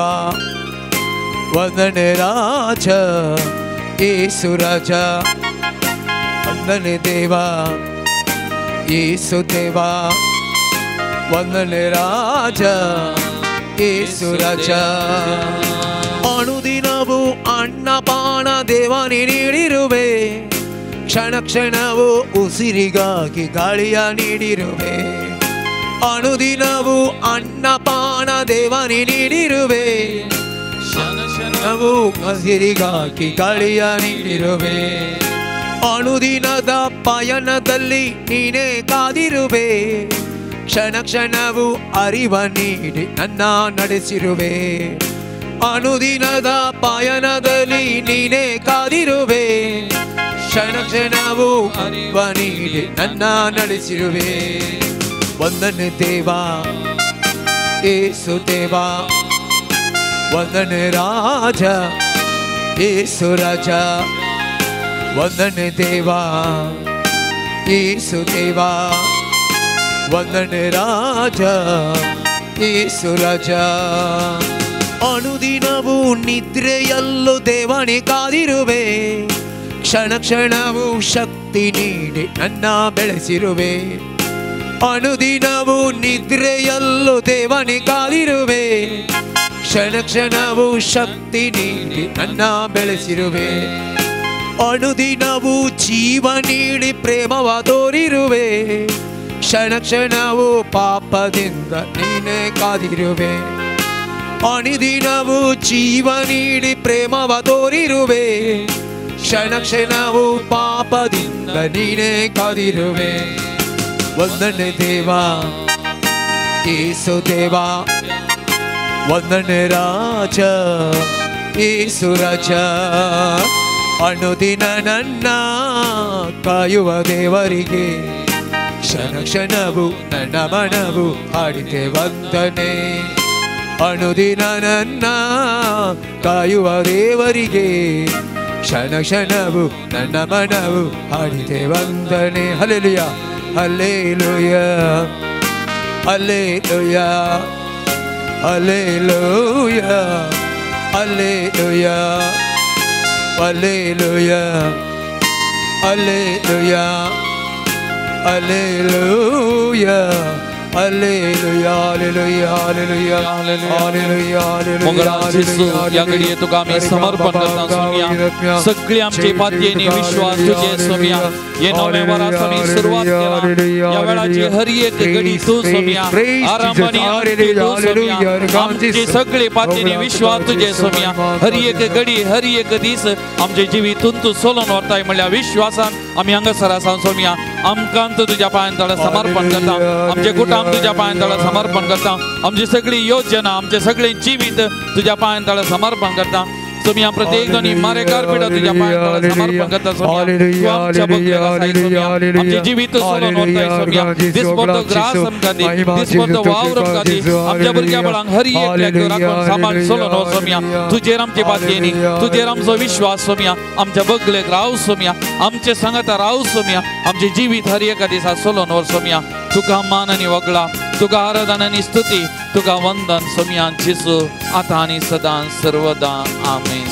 ವಂದನೆ ರಾಜ ಯೇಸು ರಾಜ ವಂದನೆ ದೇವ ಯೇಸು ದೇವ ವಂದನೆ ರಾಜ ಯೇಸು ರಾಜ ಅನುದಿನವೂ ಅನ್ನಪಾನ ದೇವನೇ ನೀಡಿರುವೆ ಕ್ಷಣ ಕ್ಷಣವೂ ಉಸಿರಿಗಾಗಿ ಗಾಳಿಯ ನೀಡಿರುವೆ ಅನುದಿನವೂ ಅನ್ನಪಾನ ದೇವನೇ ನೀಡಿರುವೆ ಕ್ಷಣ ಕ್ಷಣವೂ ಉಸಿರಿಗಾಗಿ ಗಾಳಿಯ ನೀಡಿರುವೆ ಅನುದಿನದ ಪಯಣದಲ್ಲಿ ನೀನೇ ಕಾದಿರುವೆ ಕ್ಷಣ ಕ್ಷಣವೂ ಅರಿವ ನೀಡಿ ನನ್ನ ನಡೆಸಿರುವೆ ಅನುದಿನದ ಪಯಣದಲ್ಲಿ ನೀನೇ ಕಾದಿರುವೆ ಕ್ಷಣ ಕ್ಷಣವೂ ಅರಿವ ನೀಡಿ ನನ್ನ ನಡೆಸಿರುವೆ ವಂದನೆ ದೇವ ಯೇಸು ದೇವ ವಂದನೆ ರಾಜ ಯೇಸು ರಾಜ ವಂದನೆ ದೇವ ಯೇಸು ದೇವ ವಂದನೆ ರಾಜ ಯೇಸು ರಾಜ ಅನುದಿನವೂ ನಿದ್ರೆಯಲ್ಲೂ ದೇವನೇ ಕಾದಿರುವೆ ಕ್ಷಣ ಕ್ಷಣವೂ ಶಕ್ತಿ ನೀಡಿ ನನ್ನ ಬೆಳೆಸಿರುವೆ ಅನುದಿನವೂ ನಿದ್ರೆಯಲ್ಲೂ ದೇವನೇ ಕಾದಿರುವೆ ಕ್ಷಣ ಕ್ಷಣವೂ ಶಕ್ತಿ ನೀಡಿ ನನ್ನ ಬೆಳೆಸಿರುವೆ ಅನುದಿನವೂ ಜೀವ ನೀಡಿ ಪ್ರೇಮವ ತೋರಿರುವೆ ಕ್ಷಣ ಕ್ಷಣವೂ ಪಾಪದಿಂದ ನೀನೇ ಕಾದಿರುವೆ ಅನುದಿನವೂ ಜೀವ ನೀಡಿ ಪ್ರೇಮವ ತೋರಿರುವೆ ಕ್ಷಣ ಕ್ಷಣವೂ ಪಾಪದಿಂದ ನೀನೇ ಕಾದಿರುವೆ ವಂದನೆ ದೇವ ಯೇಸು ದೇವ ವಂದನೆ ರಾಜ ಯೇಸು ರಾಜ ಅನುದಿನ ನನ್ನ ಕಾಯುವ ದೇವರಿಗೆ ಕ್ಷಣ ಕ್ಷಣವು ನನ್ನ ಮನವು ಹಾಡಿದೆ ವಂದನೆ. ಅನುದಿನ ನನ್ನ ಕಾಯುವ ದೇವರಿಗೆ ಕ್ಷಣ ಕ್ಷಣವು ನನ್ನ ಮನವು ಹಾಡಿದೆ ವಂದನೆ. Hallelujah hallelujah hallelujah hallelujah hallelujah hallelujah hallelujah hallelujah Hallelujah, hallelujah, hallelujah, hallelujah, hallelujah. या घडीये तुका आम्ही समर्पण करता सोम्या. सगळी आमची पातयेनी विश्वास तुझे सोम्या. ये नवे वरास आम्ही सुरुवात केला. या वेळाची हर एक घडी तू सोम्या. आरंभानी अंती तू सोम्या. आमची सगळी पातयेनी विश्वास तुझे सोम्या. हर एक घडी हर एक दीस आमचे जिवीतून तू सोलून वरताय म्हणल्या विश्वासान आम्ही हांगासर आसा सोम्या. आमकांत तुझ्या पांयांतळे समर्पण करता. आमचे कुटुंब तुझ्या पांयांतळे समर्पण करता. आमची सगळी योजना आमचे सगळे जीवित तुझ्या पांयांतळे समर्पण करता. तुम्ही प्रत्येक जणी मारे कारपेटा तुझ्या पांयांतळे समर्पण करता सोम्या. आमच्या बगलेला साई सोम्या. आमचे जीवित सोलून वरताय सोम्या. दिसपडतो ग्रास आमकां दी. दिसपडतो वावर आमकां दी. आमच्या भुरग्या बाळांक हर एकल्याक राखून सांबाळ सोलून हो सोम्या. तुजेर आमची पातयेनी तुजेर आमचो विश्वास सोम्या. आमच्या बगलेक राव सोम्या. आमचे सांगाता राव सोम्या. आमचे जीवित हर एका दिसा सोलून वर सोम्या. तुका मान आनी वगळा तुका आराधना आनी स्तुती तुका वंदन सोम्या जेसू आता आनी सदां सर्वदा आमेन.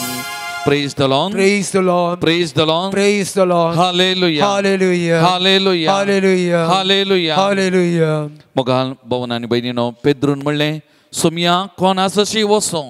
Praise the Lord. Praise the Lord. Praise the Lord. Praise the Lord. Hallelujah. Hallelujah. Hallelujah. Hallelujah. Hallelujah. Hallelujah. मोगाल भवन आनी भयणीनो पेद्रून म्हणलें सोम्या कोण आसशी वसो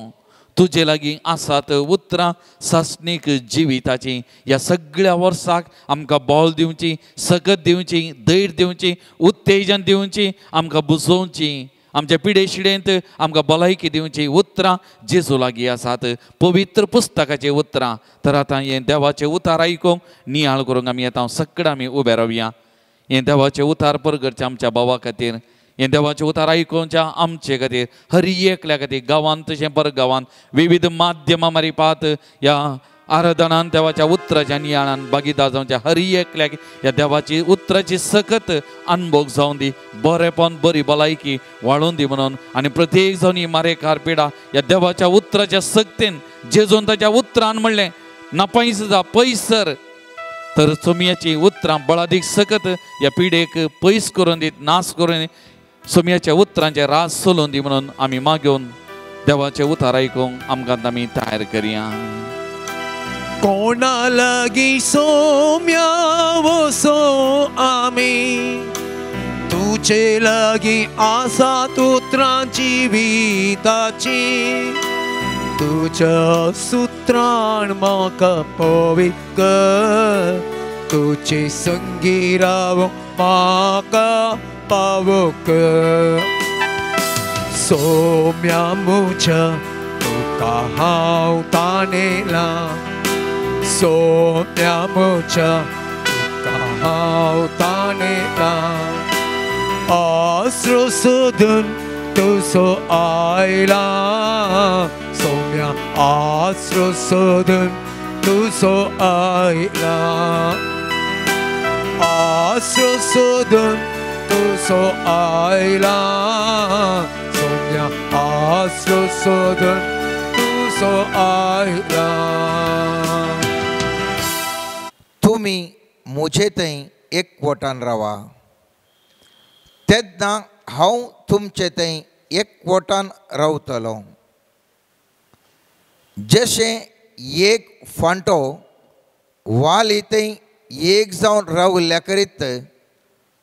तुजे लागीं आसात उतरां सासणीक जिविताची. ह्या सगळ्या वर्साक आमकां बोल दिवची सकत दिवची धैर्य दिवची उत्तेजन दिवची आमकां बुजोवची. आमच्या पिडे शिडेंत आमकां भलायकी दिवची उतरां जेजू लागीं आसात. पवित्र पुस्तकाचें उतरां. तर आतां हें देवाचें उतार आयकूंक नियाळ करूंक आमी येता. सकड आमी उबे रावया. हें देवाचें उतार परगडचें आमच्या भावा खातीर. हें देवाचें उतार आयकोवच्या आमचे खातीर हर एकल्या खातीर गांवांत तशें परगांवांत विविध माध्यमां मारिपात ह्या आराधनान देवाच्या उतराच्या नियाळान भागीदार जावच्या हर एकल्याक ह्या देवाची उतराची सकत अनुभव जावन दी. बरेपण बरी भलायकी वाडोवन दी म्हणून. आनी प्रत्येक जण मारे कारपेडा ह्या देवाच्या उतराच्या सक्तीन जेजून ताच्या उतरान म्हणलें नापयस जा पयस सर. तर सोम्याची उतरां बळादीक सकत ह्या पिडेक पयस करून दीत नाश करून सोम्याच्या उतरांचे रास सोलून दी म्हणून आमी मागून देवाचे उतार आयकूंक आमकां आमी तयार करया. कोणा लागीं सोम्या वसो आमी तुजे लागीं आसात उतरां जिविताची. तुझ्या सुत्रान म्हाका पवित्र तुझे संगी रावूंक म्हाका पावोक. सोम्या म्हज्या तुका हांव ताणेला. सोम्या म्हज्या तुका हांव ताणेला. आसरो सोदून तुजो आयला. सोम्या आसरो सोदून तुजो आयला. आसरो सोदून तुजो आयला. सोम्या आसरो सोदून तुजो आयला. तुमी मुझे थंय एकवटान रावा तेन्ना हांव तुमचे थंय एकवटान रावतलो. जशें एक फांटो वाली थंय एक जावन रावल्या करीत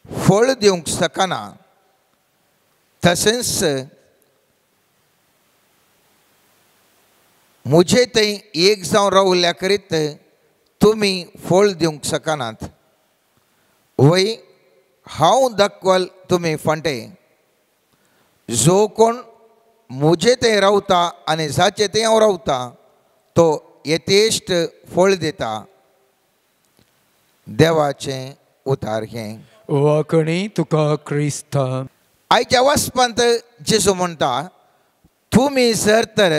फळ दिवंक शकना तशेंच मुझे थंय एक जावन रावल्या करीत तुमी फळ दिवंक शकनात. वय हांव दाखवाल तुमी फांटे. जो कोण मुझे थंय रावता आनी जाचे थंय हांव रावता तो यथेश्ट फळ दिता. देवाचें उतार हें. वाकणी तुका क्रिस्त. आयच्या वचपांत जेजू म्हणटा तुमी जर तर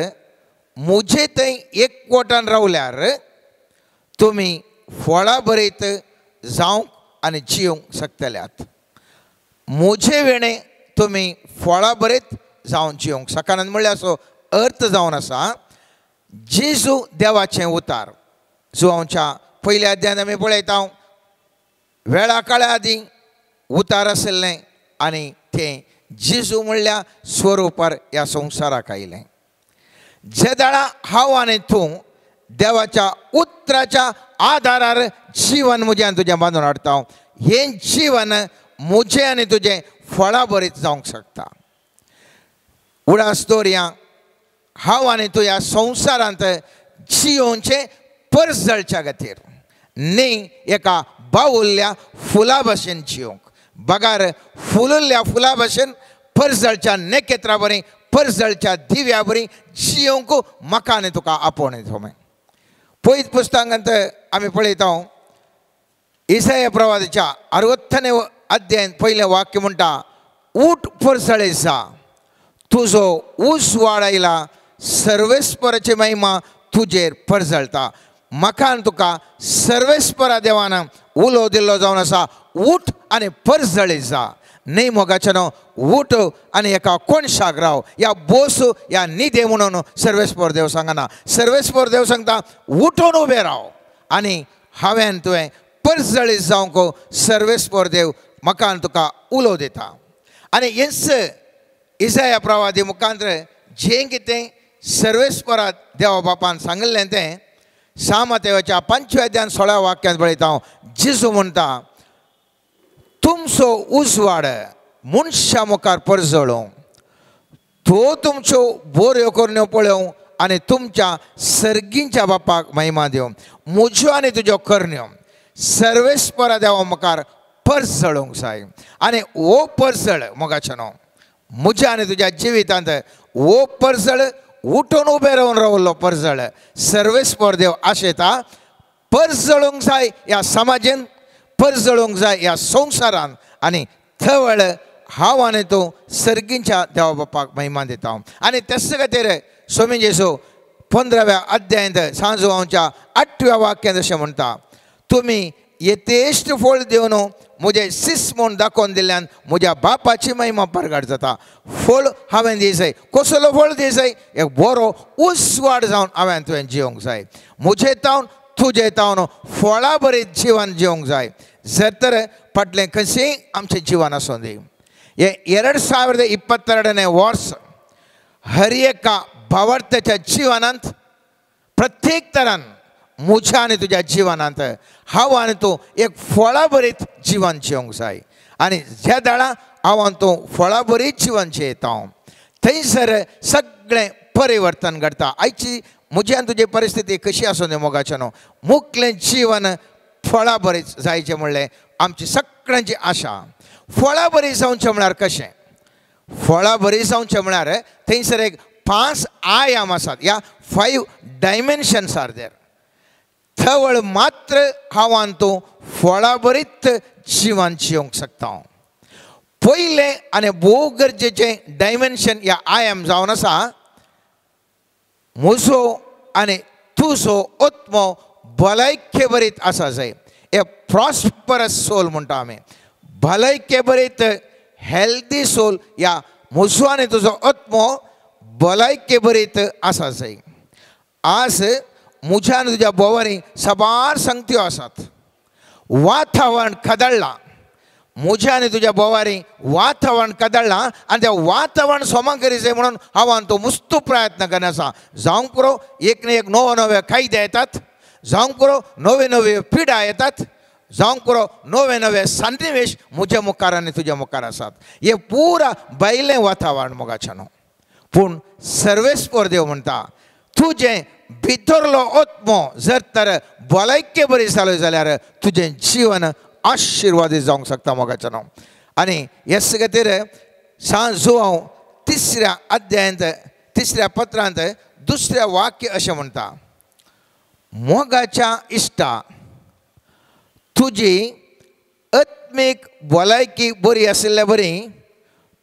मुझे थंय एकवटान रावल्यार तुम्ही फळां बरीत जावंक आनी जिवंक शकतल्यात. म्हजे वेणे तुम्ही फळां बरीत जावन जिवंक शकनात म्हणल्यार असो अर्थ जावन आसा जेजू देवाचें उतार. जो आमच्या पयल्या अध्यायान आमी पळयता वेळा काळा आदीं उतार आशिल्लें आनी तें जेजू म्हणल्या स्वरुपार ह्या संवसाराक आयलें. जे दाळा हांव आनी तूं देवाच्या उतराच्या आदारार जीवन म्हजें तुजें बांदून हाडटा हें जीवन म्हजें आनी तुजें फळां बरीत जावंक शकता. उडास दवरया हांव आनी तूं ह्या संवसारांत जियोवचें परस जळच्या खातीर न्ही एका बावुल्ल्या फुला भशेन जियोवंक. बगार फुलुल्ल्या फुला भशेन परस जळच्या नेकेत्रा बरी परस जळच्या दिव्या बरी जियोवंक म्हाका आनी तुका आपोवणें थोमें. पयत पुस्तकांत आमी पळयता इसाया प्रवादाच्या 60वें अध्यायान पयलें वाक्य म्हणटा ऊठ परसळे जा तुजो ऊस वाडयला सर्वेस्पराची महिमा तुजेर परजळटा. म्हाका आनी तुका सर्वेस्परा देवान उलो दिल्लो जावन आसा ऊठ आनी परजळे जा. न्ही मोगाचेनो ऊठ आनी एका कोणशाक राव या बोस या न्हिदे म्हणून सर्वेस्पर देव सांगना. सर्वेस्पर देव सांगता उठून उबे राव आनी हांवें तुवें परजळीत जावंक सर्वेस्पर देव म्हाका आनी तुका उलो दिता. आनी हेंच इसाया प्रवादी मुखांतर जें कितें सर्वेस्परा देवा बापान सांगिल्लें तें सामातेवाच्या 5व्या अध्यायान 16व्या वाक्यांत पळयता जेजू म्हणटा तुमचो उजवाड मनशा मुखार परजळो तो तुमच्यो बऱ्यो करण्यो पळोवं आनी तुमच्या सर्गींच्या बापाक महिमा दिवं. म्हज्यो आनी तुज्यो करण्यो सर्वेस्परा देवा मुखार परजळोवंक जाय. आनी हो परजळ मोगाचेनो म्हज्या आनी तुज्या जिवितांत हो परजळ उठून उबे रावन रावल्लो परजळ सर्वेस्पर देव आशेता परजळोवंक जाय ह्या समाजान परजळोवंक जाय ह्या संवसारान आनी थवळ हांव आनी तूं सर्गींच्या देवा बापाक महिमा दिता. आनी तेच खातीर स्वामी जेजू 15व्या अध्यायांत सांजो हांवच्या 8व्या वाक्यांत अशें म्हणटा तुमी येतेश्ट फळ दिवन म्हजें सीस म्हूण दाखोवन दिल्ल्यान म्हज्या बापाची महिमा परगट जाता. फळ हांवें दी जाय. कसलो फळ दी जाय? एक बरो उसवाड जावन हांवें तुवें जियोंक जाय. म्हजें तावन तुजें तावन फळां बरीत जिवन जियोंक जाय. जर तर फाटलें कशेंय आमचें जिवन आसूं दी. हे 2022ನೇ वर्स हर एका भावार्थ्याच्या जीवनांत प्रत्येक तरान म्हज्या आनी तुज्या जिवनांत हांव आनी तूं एक फळां बरीत जिवन जियोंक जाय. आनी ज्या दाळा हांव आनी तूं फळां बरीत जिवन जियेता थंयसर सगळें परिवर्तन घडटा. आयची म्हजी आनी तुजी परिस्थिती कशी आसूं दी मोगाचेनो मुखलें जिवन फळां बरीत जायचें म्हणलें आमची सगळ्यांची आशा. फळां बरीं जावचें म्हळ्यार कशें? फळां बरीं जावचें म्हळ्यार थंयसर एक 5 आयाम आसात. ह्या 5 डायमेन्शन्स आर देर. थवळ मात्र हांव आनी तूं फळां बरीत जिवन जियोंक शकता. पयलें आनी भोव गरजेचें डायमेन्शन ह्या आयाम जावन आसा म्हजो आनी तुजो आत्मो भलायके बरीत आसा जाय. ए प्रॉस्परस सोल म्हणटा आमी. भलायके बरीत हेल्दी सोल ह्या म्हजो आनी तुजो आत्मो भलायके बरीत आसा जाय. आज म्हज्या आनी तुज्या बोवारी साबार संगत्यो आसात. वातावरण कदळ्ळां. म्हज्या आनी तुज्या बोवारी वातावरण कदळ्ळां आनी तें वातावरण सोमाक करी जाय म्हणून हांव आनी तूं मुस्तू प्रयत्न करना आसा. जावंक पुरो एक न्ही एक नवे कायदे येतात. जावंक पुरो नव्यो पिढा येतात. जावंक पुरो नवे सन्निवेश म्हज्या मुखार आनी तुज्या मुखार आसात. हें पुरा भायलें वातावरण मोगाचेनो. पूण सर्वेस्पर देव म्हणटा तुजें भितरलो आत्मो जर तर भलायके बरी जालो जाल्यार तुजें जीवन आशिर्वादीत जावंक शकता मोगाचेनो. आनी हेच खातीर सांजो हांव 3ऱ्या अध्यायांत 3ऱ्या पत्रांत 2ऱ्या वाक्य अशें म्हणटा मोगाच्या इश्टा तुजी आत्मीक भलायकी बरी आशिल्ल्या बरी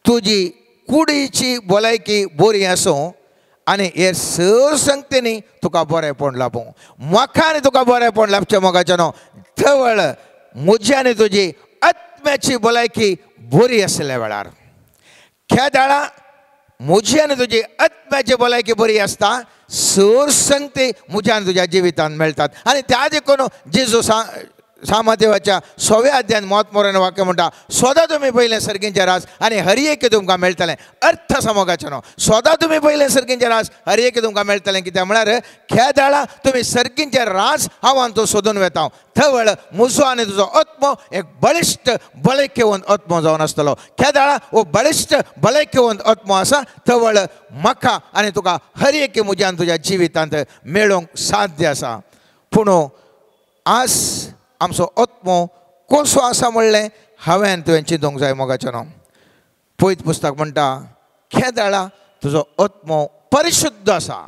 तुजी कुडीची भलायकी बरी आसूं आनी हे संगतींनी तुका बरेंपण लाभूं मोखांनी तुका बरेंपण लाभचें मोगाचें न्हू थवळ म्हजी आनी तुजी आत्म्याची भलायकी बरी आसल्या वेळार खेदाळा म्हजी आनी तुजी आत्म्याची भलायकी बरी आसता संगती म्हज्या आनी तुज्या जिवितांत मेळटात आनी त्या देखून जेजू सामादेवाच्या 6व्या अध्यायान मोतमोरान वाक्य म्हणटा सोदा तुमी पयलें सर्गींचें राज आनी हरएकी तुमकां मेळटलें अर्थ समोगाचें न्हू सोदा तुमी पयलें सर्गींचें राज हरएकी तुमकां मेळटलें कित्याक म्हळ्यार खेदाळा तुमी सर्गींचें राज हांव तूं सोदून वेता थवळ म्हजो आनी तुजो आत्मो एक बळिश्ट भलायकेवंत आत्मो जावन आसतलो खेदाळा हो बळिश्ट भलायकेवंत आत्मो आसा थवळ म्हाका आनी तुका हरएकी म्हज्या आनी तुज्या जिवितांत मेळोवंक साध्य आसा पूण आज आमचो आत्मो कसो आसा म्हणलें हांवें तुवें चिंतूंक जाय मोगाचें न्हू पयत पुस्तक म्हणटा खेदाळा तुजो आत्मो परिशुद्ध आसा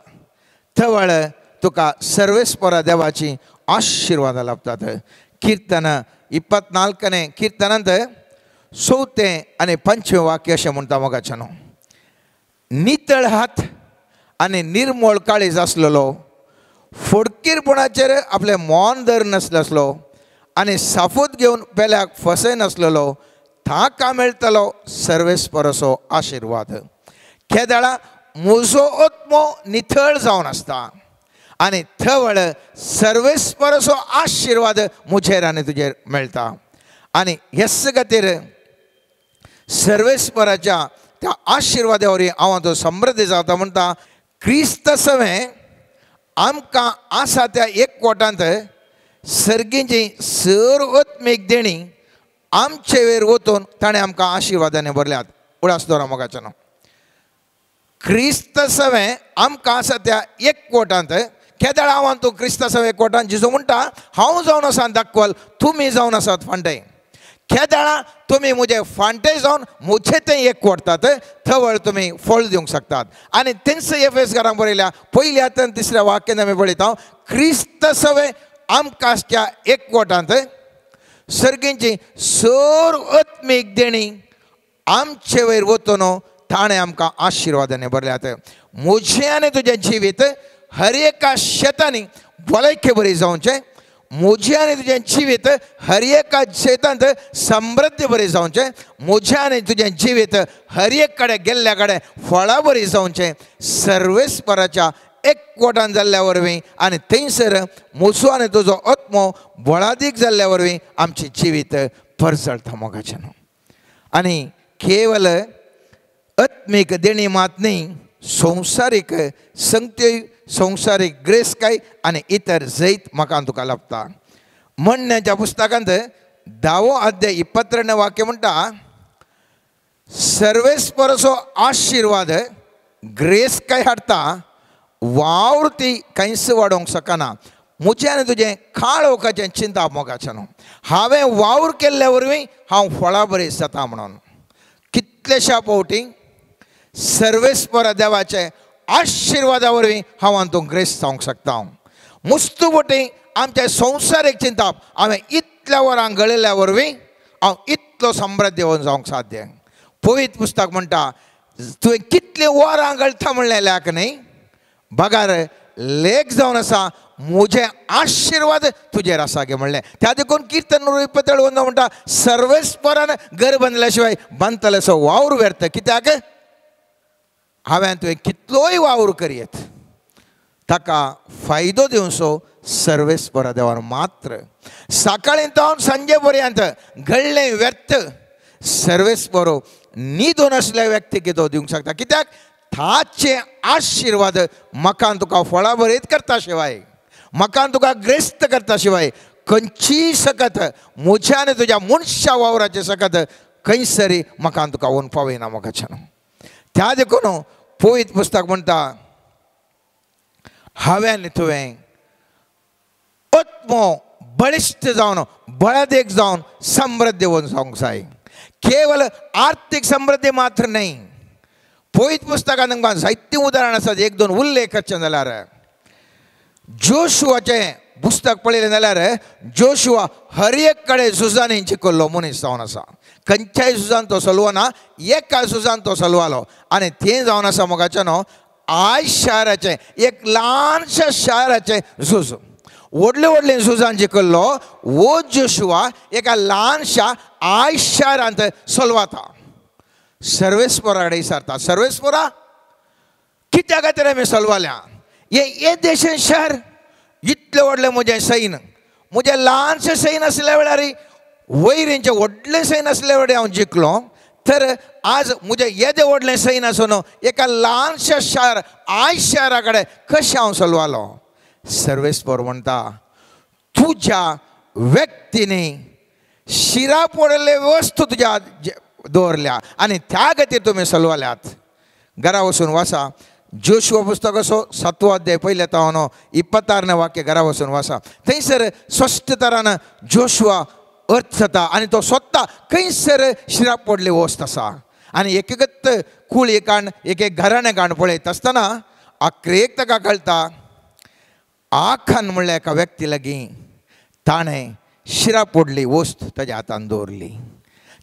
थवळ तुका सर्वेस्परा देवाची आशिर्वादां लाभतात किर्तन 24 किर्तनांत 4 आनी 5वें वाक्य अशें म्हणटा मोगाचें न्हू नितळ हात आनी निर्मळ काळीज आसलेलो फोडकीरपणाचेर आपलें मोन धर नासलो आनी साफूत घेवन पेल्याक फसय नासलेलो ताका मेळटलो सर्वेस्पराचो आशिर्वाद खेदाळा म्हजो आत्मो नितळ जावन आसता आनी थवळ सर्वेस्पराचो आशिर्वाद म्हजेर आनी तुजेर मेळटा आनी हेच खातीर सर्वेस्पराच्या त्या आशिर्वादा वरवीं हांव तो समृद्ध जाता म्हणटा क्रिस्त सवें आमकां आसा त्या एकवटांत सर्गींची आत्मीक देणी आमचे वयर वचून ताणें आमकां आशिर्वादांनी भरल्यात उडास दवरा मोगाचें न्हू क्रिस्त सवें आमकां आसा त्या एकवटांत केदाळ हांव तूं क्रिस्त सवें एकवटांत जेजू म्हणटा हांव जावन आसा दाखवल तुमी जावन आसात फांटे खेदाळा तुमी म्हजे फांटे जावन म्हजे तें एकवटात थवळ तुमी फळ दिवंक शकतात आनी तेंच एफेसकारांक बरयल्या पयल्या हातान 3ऱ्या वाक्यान आमी पळयता क्रिस्त सवें आमकां त्या एकवटांत सर्गींची आत्मीक देणी आमचे वयर वचून ताणें आमकां आशिर्वादांनी भरल्यात म्हजें आनी तुजें जिवीत हर एका शेतांनी भलायकी बरी जावचें म्हजें आनी तुजें जिवीत हर एका शेतांत समृद्धी बरी जावचें म्हजें आनी तुजें जिवीत हर एक कडेन गेल्ल्या कडेन फळां बरी जावचें सर्वेस्पराच्या एकवटान जाल्ल्या वरवीं आनी थंयसर म्हजो आनी तुजो आत्मो बळादीक जाल्ल्या वरवीं आमचें जिवीत परसळटा मोगाचें न्हू आनी केवल आत्मीक देणी मात न्ही संवसारीक संगत्योय संवसारीक ग्रेस्काय आनी इतर जैत म्हाका तुका लाभता म्हणण्याच्या पुस्तकांत 10वो अध्याय 22 वाक्य म्हणटा सर्वेस्पराचो आशिर्वाद ग्रेस्काय हाडटा वावर ती कांयच वाडोवंक शकना म्हजें आनी तुजें खाळ ओकाचें चिंता मोगाचें न्हू हांवें वावर केल्ल्या वरवीं हांव फळां बरी जाता म्हणून कितलेशा फावटी सर्वेस्परा देवाचे आशिर्वादा वरवीं हांव तूं ग्रेस जावंक शकता मुस्तुबटी आमचे संवसारीक चिंता हांवें इतल्या वरां गळयल्या वरवीं हांव इतलो समृद्धीवन जावंक साध्य पवित्र पुस्तक म्हणटा तुवें कितले वरां गळटा म्हणलेल्याक न्ही बगार लेख जावन आसा म्हजे आशिर्वाद तुजेर आसा गे म्हणलें त्या देखून किर्तन 27 म्हणटा सर्वेस्परान घर बांदल्या शिवाय बांदतलेसो वावर व्यर्थ कित्याक हांवें तुवें कितलोय वावर करीत ताका फायदो दिवचो सर्वेस्परा देवान मात्र सकाळीं तो सांजे पर्यंत घडलें व्यर्थ सर्वेस्परो न्हिदून आसल्या व्यक्तीक तो दिवंक शकता कित्याक ताचे आशिर्वाद म्हाका तुका फळां बरीत करता शिवाय म्हाका तुका ग्रेस्त करता शिवाय खंयचीय सकत म्हज्या आनी तुज्या मनशा वावराचे सकत खंयसरी म्हाका तुका वन पावयना मोगाचें न्हू त्या देखून पवित्र पुस्तक म्हणटा हांवें आनी तुवें आत्मो बळिश्ट जावन बळादेक जावन समृद्धीवन जावंक जाय केवल आर्थीक समृद्धी मात्र न्ही पवित्र पुस्तकांत तुमकां जायतीं उदाहरणां आसात 1-2 उल्लेख करचें जाल्यार जोशुआचें पुस्तक पळयलें जाल्यार जोशुआ हर एक कडेन झुजांनी जिखिल्लो मनीस जावन आसा खंयच्याय झुजान तो चलवना एका झुजान तो चलवालो आनी तें जावन आसा मोगाचें न्हू आय शाराचे एक ल्हानशा शाराचे झूज व्हडले व्हडले झुजान जिखल्लो वो जोशुआ एका ल्हानशा आय शारांत सलवाता सर्वेस्पोरा कडेन विचारता सर्वेस्पोरा कित्या खातीर आमी सलवाल्या हे देशान शहर इतले व्हडले म्हजें सैन म्हजें ल्हानशें सैन आसल्या वेळार वैरींचें व्हडलें सैन आसल्या वेळार हांव जिखलो तर आज म्हजें येदें व्हडलें सैन आसून एका ल्हानशा शार आय शारा कडेन कशें हांव सलवालो सर्वेस्पोर म्हणटा तुज्या व्यक्तीने शिरा पडले वस्तू तुज्या दवरल्या आनी त्या खातीर तुमी सलवाल्यात घरा वचून वाचा जोशुआ पुस्तक असो 7 अध्याय पयले तावन 26 वाक्य घरा वचून वाचा थंयसर स्पश्ट तरान जोशुआ अर्थ जाता आनी तो स्वता खंयसर शिराप पडले वस्त आसा आनी एक एक कुळी कांड एक एक घराणें कांड पळयत आसतना आख्रेक ताका कळटा आखान म्हणल्या एका व्यक्ती लागीं ताणें शिराप पडली वस्त ताज्या हातान दवरली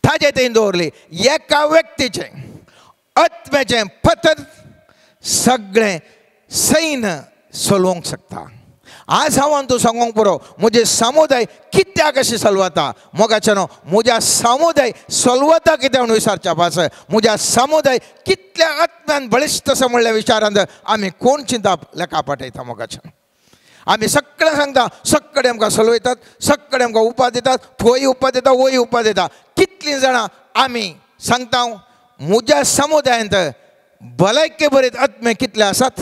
ताजे थंय दवरली एका व्यक्तीचें आत्म्याचें पथर सगळें सैन सलवंक शकता आज हांव तूं सांगूंक पुरो म्हजे समुदाय कित्याक अशें सलवता मोगाच्यानो म्हज्या समुदाय सलवता कित्याक म्हणून विचारच्या पास म्हज्या समुदाय कितल्या आत्म्यान बळिश्ट आसा म्हणल्या विचारांत आमी कोण चिंता लेखा पाठयता मोगाच्यान आमी सगळें सांगता सगळे आमकां सलवयतात सगळे आमकां उपाद दितात थंय उपाद दिता वय उपाद दिता कितलीं जाणां आमी सांगता म्हज्या समुदायांत भलायके बरेत आत्मे कितले आसात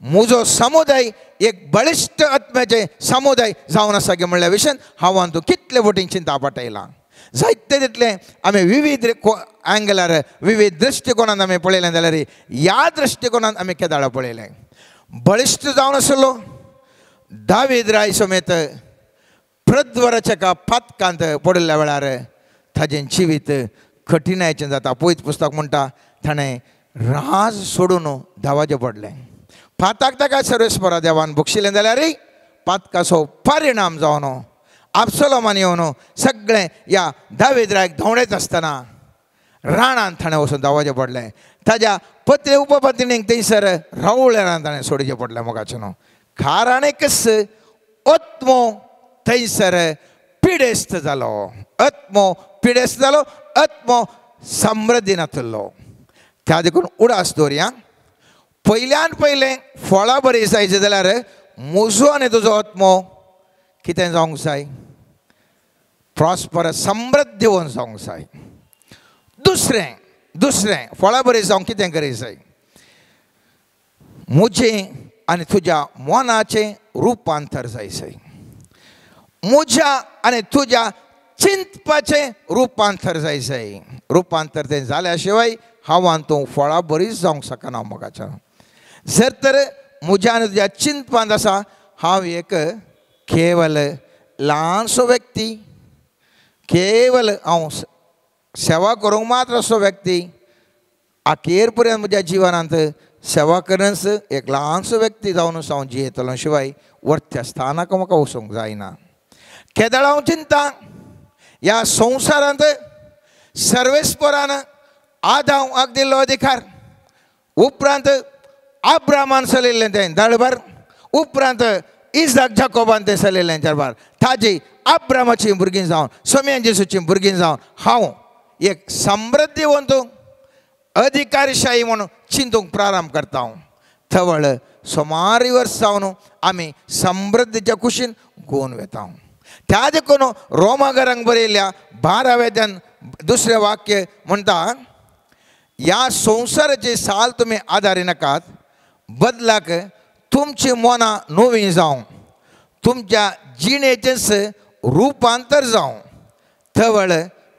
म्हजो समुदाय एक बळिश्ट आत्म्याचे समुदाय जावन आसा गे म्हणल्या विशयान हांव तूं कितले वटेन चिंता पटयलां जायते तितले आमी विविध एंगलार विविध दृश्टिकोनांत आमी पळयलें जाल्यार ह्या दृश्टिकोनांत आमी केदाळा पळयलें बळिश्ट जावन आसलो दावीद राय समेत प्रद्वराच्या पातकांत पडिल्ल्या वेळार ताजें जिवीत कठिनायेचें जाता पयत पुस्तक म्हणटा ताणें राज सोडून धांवाचें पडलें पाताक ताका सर्वेस्परा देवान बक्षिलें जाल्यार पातकाचो परिणाम जावन अब्सलोमान येवन सगळें ह्या दावीद रायक धांवडेत आसतना राणांत ताणें वचून धांवाचें पडलें ताज्या पत्नी उपपत्नीक थंयसर रावळेरांत ताणें सोडचें पडलें मोगाचें न्हू कारण एकच आत्मो थंयसर पिडेस्त जालो आत्मो पिडेस्त जालो आत्मो समृद्धीन आसलो त्या देखून उडास दवरया पयल्यान पयलें फळां बरीं जायचीं जाल्यार म्हजो आनी तुजो आत्मो कितें जावंक जाय प्रॉस्परस समृद्धीवन जावंक जाय दुसरें फळां बरीं जावंक कितें करूंक जाय म्हजें आनी तुज्या मनाचें रुपांतर जायचें म्हज्या आनी तुज्या चिंतपाचें रुपांतर जायचें रुपांतर तें जाल्या शिवाय हांव तूं फळां बरींच जावंक शकना मोगाच्यान जर तर म्हज्या आनी तुज्या चिंतपांत आसा हांव एक केवल ल्हानसो व्यक्ती केवल हांव सेवा करूंक मात्र असो व्यक्ती अखेर पर्यंत म्हज्या जिवनांत सेवा करनच एक ल्हानसो व्यक्ती जावनूच हांव जियेतलो शिवाय वरच्या स्थानाक म्हाका वचूंक जायना केदाळ हांव चिंता ह्या संवसारांत सर्वेस्परान आदामाक दिल्लो अधिकार उपरांत अब्रामान चलयल्लें तें दळभर उपरांत इजाक जाकोबान तें चलयल्लें दळभर ताजी अब्रामाची भुरगीं जावन सोम्यान जेसूची भुरगीं जावन हांव एक समृद्धीवंत अधिकारशाही म्हणून चिंतूंक प्रारंभ करता हांव थवळ सुमार वर्स जावन आमी समृद्धीच्या कुशीन गोवन वेता त्या देखून रोमागरांक बरयल्ल्या 12वें दुसरें वाक्य म्हणटा ह्या संवसाराची साल तुमी आदारी नाकात बदलाक तुमची मनां नवीं जावं तुमच्या जिणेचेंच रुपांतर जावं थवळ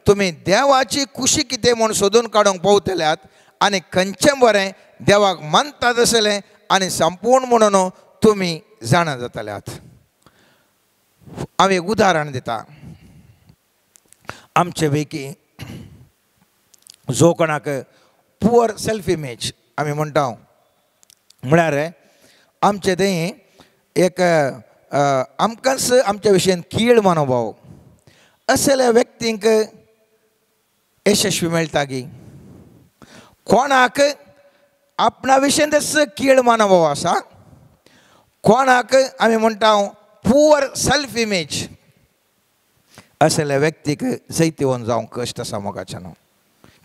तुमी देवाची कुशी कितें म्हूण सोदून काडूंक पावतल्यात आनी खंयचें बरें देवाक मानतात आसलें आनी संपूर्ण म्हणून तुमी जाणा जातल्यात हांव एक उदाहरण दिता आमचे पैकी जो कोणाक पुअर सेल्फ इमेज आमी म्हणटा म्हळ्यार आमचे थंय एक आमकांच आमच्या विशयान कीड मनोभाव असल्या व्यक्तींक यशस्वी मेळटा की कोणाक आपणा विशयन कीळ मानव आसा कोणाक आमी म्हणटा पुअर सेल्फ इमेज असल्या व्यक्तीक जैतिवन जावंक कश्ट आसा मोगाच्या न्हू.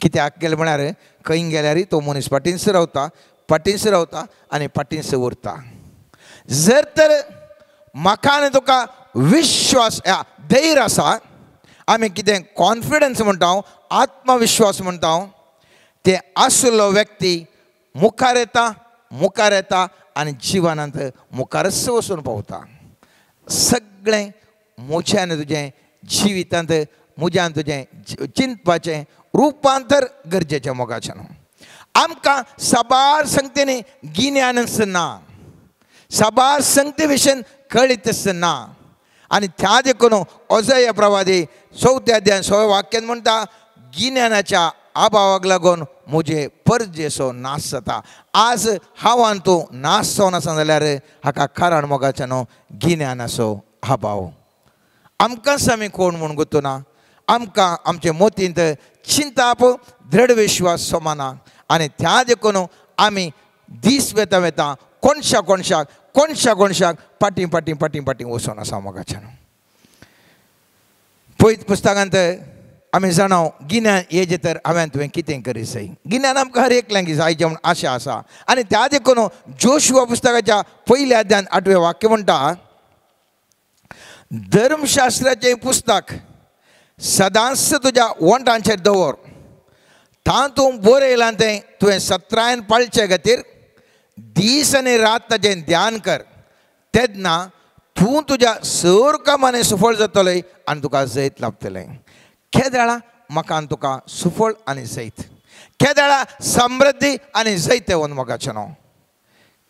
कित्याक गेले म्हळ्यार खंय गेल्यार तो मनीस फाटींच रावता आनी फाटींच उरता. जर तर म्हाका आनी तुका विश्वास धैर्य आसा, आमी कितें कॉन्फिडन्स म्हणटा आत्मविश्वास म्हणटा ते आसलो व्यक्ती मुखार येता आनी जिवनांत मुखारच वचून पावता. सगळें म्हज्यान तुजें जिवितांत म्हज्यान तुजें चिंतपाचें रुपांतर गरजेचें मोगाचें न्हू. आमकां साबार संगतींनी गिन्यानच ना, साबार संगती विशयन कळीतच ना. आनी त्या देखून ओजय प्रवादी 4 अध्याय 6 वाक्यान म्हणटा गिन्यानाच्या अभावाक लागून म्हजे परजेचो नाश जाता. आज हांवान तूं नाश जावन आसा जाल्यार हाका कारण मोगाचें न्हू गिन्यानाचो अभाव. आमकांच आमी कोण म्हूण गुंतूना, आमकां आमचे मोतींत चिंताप दृढ विश्वास सोमाना. आनी त्या देखून आमी दीस वेता कोणशाक फाटीं वचून आसा मोगाचें न्हू. पयत पुस्तकांत आमी जाणाव गिन्यान हेजें तर हांवें तुवें कितें करी जाय. गिन्यान आमकां हर एकल्यांक जायचें म्हूण आशा आसा. आनी त्या देखून जोशुआ पुस्तकाच्या 1 अध्यायान 8वें वाक्य म्हणटा धर्मशास्त्राचें पुस्तक सदांच तुज्या वंटांचेर दवर, तातूंत बरयलां तें तुवें सत्रायन पाळचे खातीर दीस आनी रात ताचें ध्यान कर. तेन्ना तूं तुज्या सर कामांनी सुफळ जातलें आनी तुका जैत लाभतलें. केदाळा म्हाका आनी तुका सुफळ आनी जैत, केदाळा समृद्धी आनी जैत येवन मोगाचें न्हू.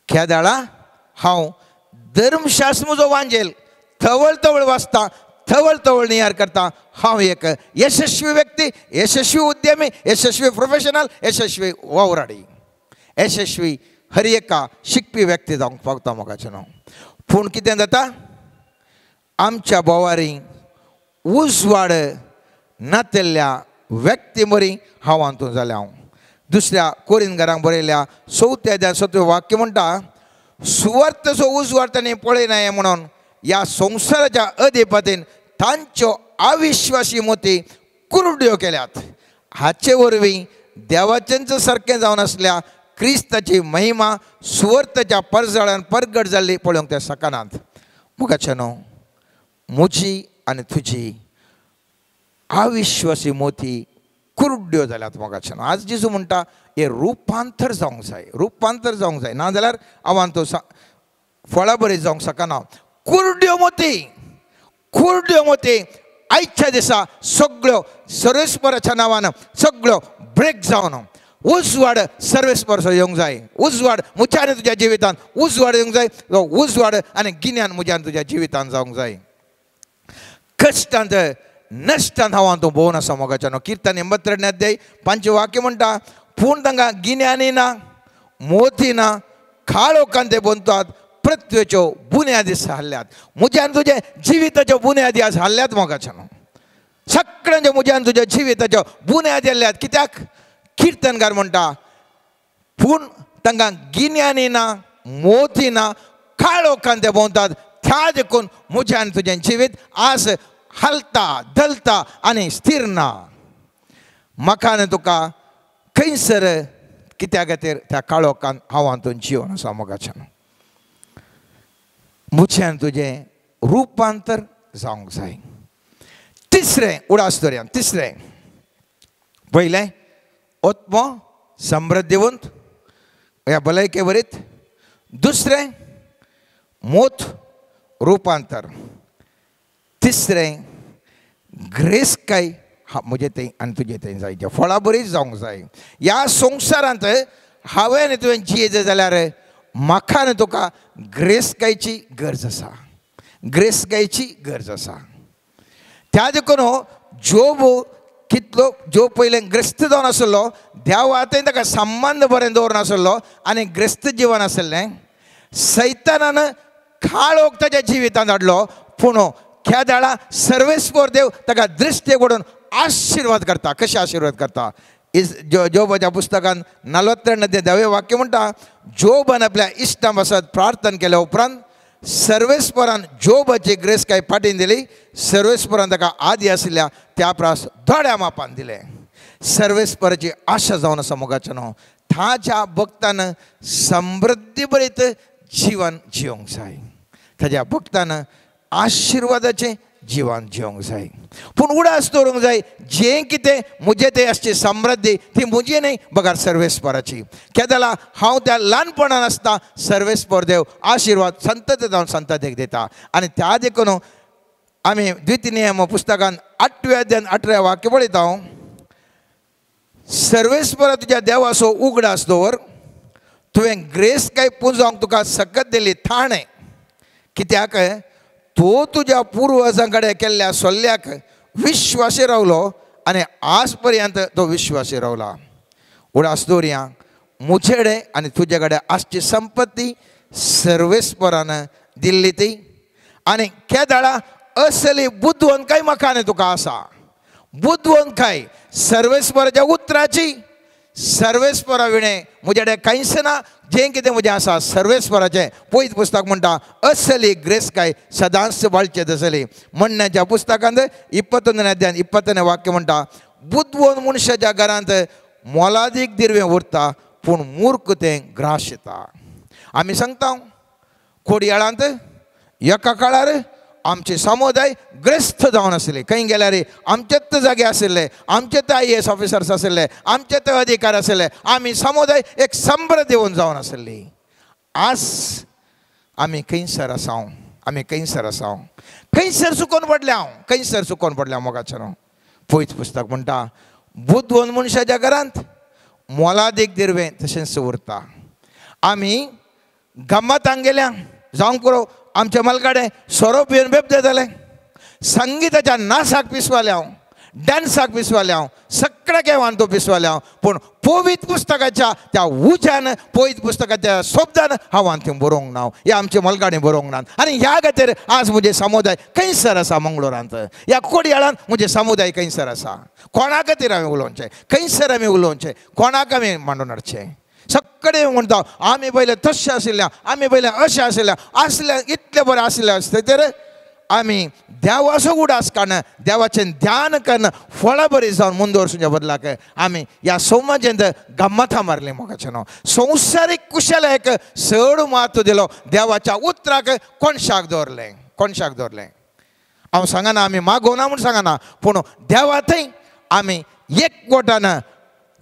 केदाळा हांव धर्मशास्त्र म्हजो वांजेल थवळ वाचता, थवळ नियार करता. हांव एक यशस्वी व्यक्ती, यशस्वी उद्यमी, यशस्वी प्रोफेशनल, यशस्वी वावराडी, यशस्वी हर एका शिकपी व्यक्ती जावंक पावता मोगाचें न्हू. पूण कितें जाता आमच्या बोवारी उजवाड नातेल्ल्या व्यक्ती मरी हांव हातूंत जालें. हांव दुसऱ्या कोरिंथकारांक बरयल्या 4 अध्याय 7वें वाक्य म्हणटा सुवार्थचो उजवाड ताणें पळयनाय म्हणून ह्या संवसाराच्या अधिपतीन तांच्यो अविश्वासी मोती कुरड्यो केल्यात. हाचे वरवीं देवाचेंच सारकें जावन आसल्या क्रिस्ताची महिमा सुवार्थाच्या परजळ्यान परगट जाल्ली पळोवंक ते सकनात. मोगाचें न्हू म्हजी आनी तुजी अविश्वासी मोती कुरड्यो जाल्यात मोगाचें न्हू. आज जेजू म्हणटा हे रुपांतर जावंक जाय, नाजाल्यार आव्हान तो फळां बरी जावंक शकना. कुरड्यो मोती आयच्या दिसा सगळ्यो सर्वेस्पराच्या नांवान सगळ्यो ब्रेक जावन उजवाड सर्वेस्परचो येवंक जाय. उजवाड म्हज्या आनी तुज्या जिवितांत उजवाड येवंक जाय. उजवाड आनी गिन्यान म्हज्या आनी तुज्या जिवितांत जावंक जाय. कश्टांत नश्टांत हांव तूं भोंवन आसा मोगाचें न्हू. किर्तन 82 अध्याय 5 वाक्य म्हणटा पूण तांकां गिन्यानी ना, मोती ना, खाळोखान ते बांदतात, पृथ्वेच्यो बुन्यादी हाल्ल्यात. म्हज्या आनी तुजे जिविताच्यो बुन्यादी आज हाल्ल्यात मोगाचें न्हू. सगळ्यांच्यो म्हज्या आनी तुज्या जिविताच्यो बुन्यादी हाल्ल्यात. कित्याक किर्तनकार म्हणटा पूण तांकां गिन्यानी ना, मोती ना, खाळोखान ते भोंवतात. त्या देखून म्हज्या आनी तुजें जिवीत आज हलता धलता आनी स्थिर ना. म्हाका आनी तुका खंयसर कित्या खातीर त्या काळोखान हांव हातूंत जिवन आसा मोगाचें न्हू. म्हजें आनी तुजें रुपांतर जावंक जाय. तिसरें उडास दर्यान तिसरें पयलें आत्मो समृद्धीवंत ह्या भलायके बरीत. दुसरें मोत रुपांतर. तिसरें ग्रेस काय म्हजें तें आनी तुजें तें जायचें फळां बरीच जावंक जाय. ह्या संवसारांत हांवें आनी तुवें जियेचें जाल्यार म्हाका आनी तुका ग्रेसकायची गरज आसा. ग्रेसकायची गरज आसा. त्या देखून जो पयलें ग्रस्त जावन आसलो देवाचें ताका संबंद बरें दवरनासलो आनी ग्रस्त जिवन आसलें. सैतानान खाळोख ताच्या जिवितांत हाडलो. पूण केदाळा सर्वेस्पर देव ताका दृश्टी घडोवन आशिर्वाद करता. कशें आशिर्वाद करता? जोबाच्या पुस्तकान 42 वाक्य म्हणटा, जोबान आपल्या इश्टां बसत प्रार्थना केल्या उपरांत सर्वेस्परान जोबाची ग्रेस काय फाटीन दिली. सर्वेस्परान ताका आदी आशिल्ल्या त्या प्रास थोड्या मापान दिले. सर्वेस्पराची आशा जावन आसा मोगाच्या न्हू. ताच्या भक्तान समृद्धी भरीत जीवन जिवंक जाय. ताच्या भक्तान आशिर्वादाचें जिवन जिवंक जाय. पूण उडास दवरूंक जाय जें कितें म्हजें तें आसची समृद्धी ती म्हजी न्ही बगार सर्वेस्पराची. केदाला हांव त्या ल्हानपणान आसता सर्वेस्पर देव आशिर्वाद संतत जावन संततेक दिता. आनी त्या देखून आमी द्वितीय पुस्तकान 8व्या अध्यायान 18 वाक्य पळयता हांव. सर्वेस्परा तुज्या देवाचो उगडास दवर, तुवें ग्रेस काय पुंजोवंक तुका सकत दिली थाणे. कित्याक तो तुज्या पुर्वजां कडेन केल्ल्या सल्ल्याक विश्वासी रावलो आनी आज पर्यंत तो विश्वासी रावला. उडास दवरया म्हजे कडेन आनी तुजे कडेन आसची संपत्ती सर्वेस्परान दिल्ली ती. आनी केदाळा असली बुद्धवंतकाय म्हाका तुका आसा. बुद्धवंतकाय सर्वेस्पराच्या उतराची. सर्वेस्परा विणे म्हजे कडेन कांयच ना. जें कितें म्हजें आसा सर्वेस्पराचें. पयत पुस्तक म्हणटा असली ग्रेस काय सदांच बाळचेत आसली. म्हणण्याच्या पुस्तकांत 21 अध्यायान 20 वाक्य म्हणटा, बुद्धवंत मनशाच्या घरांत मोलादीक दिरवें उरता पूण मूर्ख तें ग्रास येता. आमी सांगता कोडयाळांत एका काळार आमचे समुदाय ग्रस्त जावन आसले. खंय गेल्यार आमचेच जागे आशिल्ले, आमचेच IAS ऑफिसर्स आशिल्ले, आमचेच अधिकार आशिल्ले. आमी समुदाय एक समृद्ध येवन जावन आसली. आज आमी खंयसर आसा. आमी खंयसर आसा. खंयसर चुकोवन पडल्या. खंयसर चुकोवन पडल्या मोगाचें न्हू. पयत पुस्तक म्हणटा बुद्धवंत मनशाच्या घरांत मोलादीक दिरवें तशेंच उरता. आमी गम्मतांक गेल्या जावंक पुरो आमच्या मलकाडे सोरो पिवन बेबदे जाले. संगीताच्या नाचाक पिसवाले हांव, डान्साक पिसवाले हांव, सगळ्या केवान तो पिसवाले हांव. पूण पवित्र पुस्तकाच्या त्या उज्यान पवित्र पुस्तकाच्या शब्दान हांव थंय बरोवंक ना. हे आमचे मलकाडे बरोवंक ना. आनी ह्या खातीर आज म्हजे समुदाय खंयसर आसा. मंगळुरांत ह्या कोडयाळांत म्हजे समुदाय खंयसर आसा. कोणा खातीर हांवें उलोवचें, खंयसर आमी उलोवचें, कोणाक आमी मांडून हाडचें. सगळे म्हणटा आमी पयले तशें आशिल्ल्या, आमी पयले अशें आशिल्ल्या. आसल्या इतले बरें आशिल्ले आसता तर आमी देवाचो उडास काडन, देवाचें ध्यान करन फळां बरीं जावन मुंद वचच्या बदलाक आमी ह्या समाजांत गम्मतां मारली मोगाचें न्हू. संवसारीक कुशलायेक चड म्हत्व दिलो. देवाच्या उतराक कोणशाक दवरलें, कोणशाक दवरलें. हांव सांगना आमी मागोवना म्हूण सांगना, पूण देवा थंय आमी एकवटान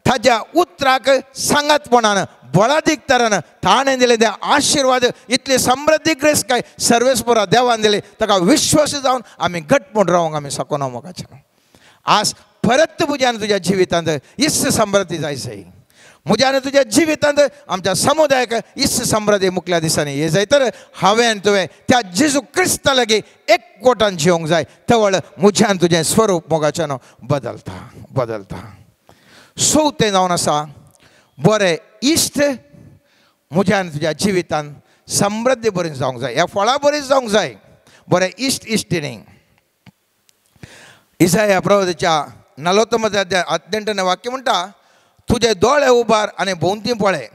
ताज्या उतराक सांगातपणान बळादीक तरान ताणें दिले ते आशिर्वाद इतली समृद्धी ग्रेस काय सर्वेस्परा देवान दिली. ताका विश्वास जावन आमी घट्टमूट रावंक आमी सकना मोगाचें. आज परत म्हज्यान तुज्या जिवितांत इश्ट समृद्धी जायसय. म्हज्यान तुज्या जिवितांत आमच्या समुदायाक इश्ट समृद्धी मुखल्या दिसांनी हे जाय तर हांवें तुवें त्या जेजू क्रिस्ता लागीं एकवटान जिवंक जाय. तवळ म्हज्यान तुजें स्वरूप मोगाचें बदलता बदलता. चवथें जावन आसा बरें इश्ट म्हज्यान तुज्या जिवितांत समृद्धी बरी जावंक जाय. ह्या फळां बरीं जावंक जाय. बरें इश्ट इश्टिणी. इसाया प्रवादीच्या 49 अध्याय 18 वाक्य म्हणटा, तुजे दोळे उबार आनी भोंवती पळय,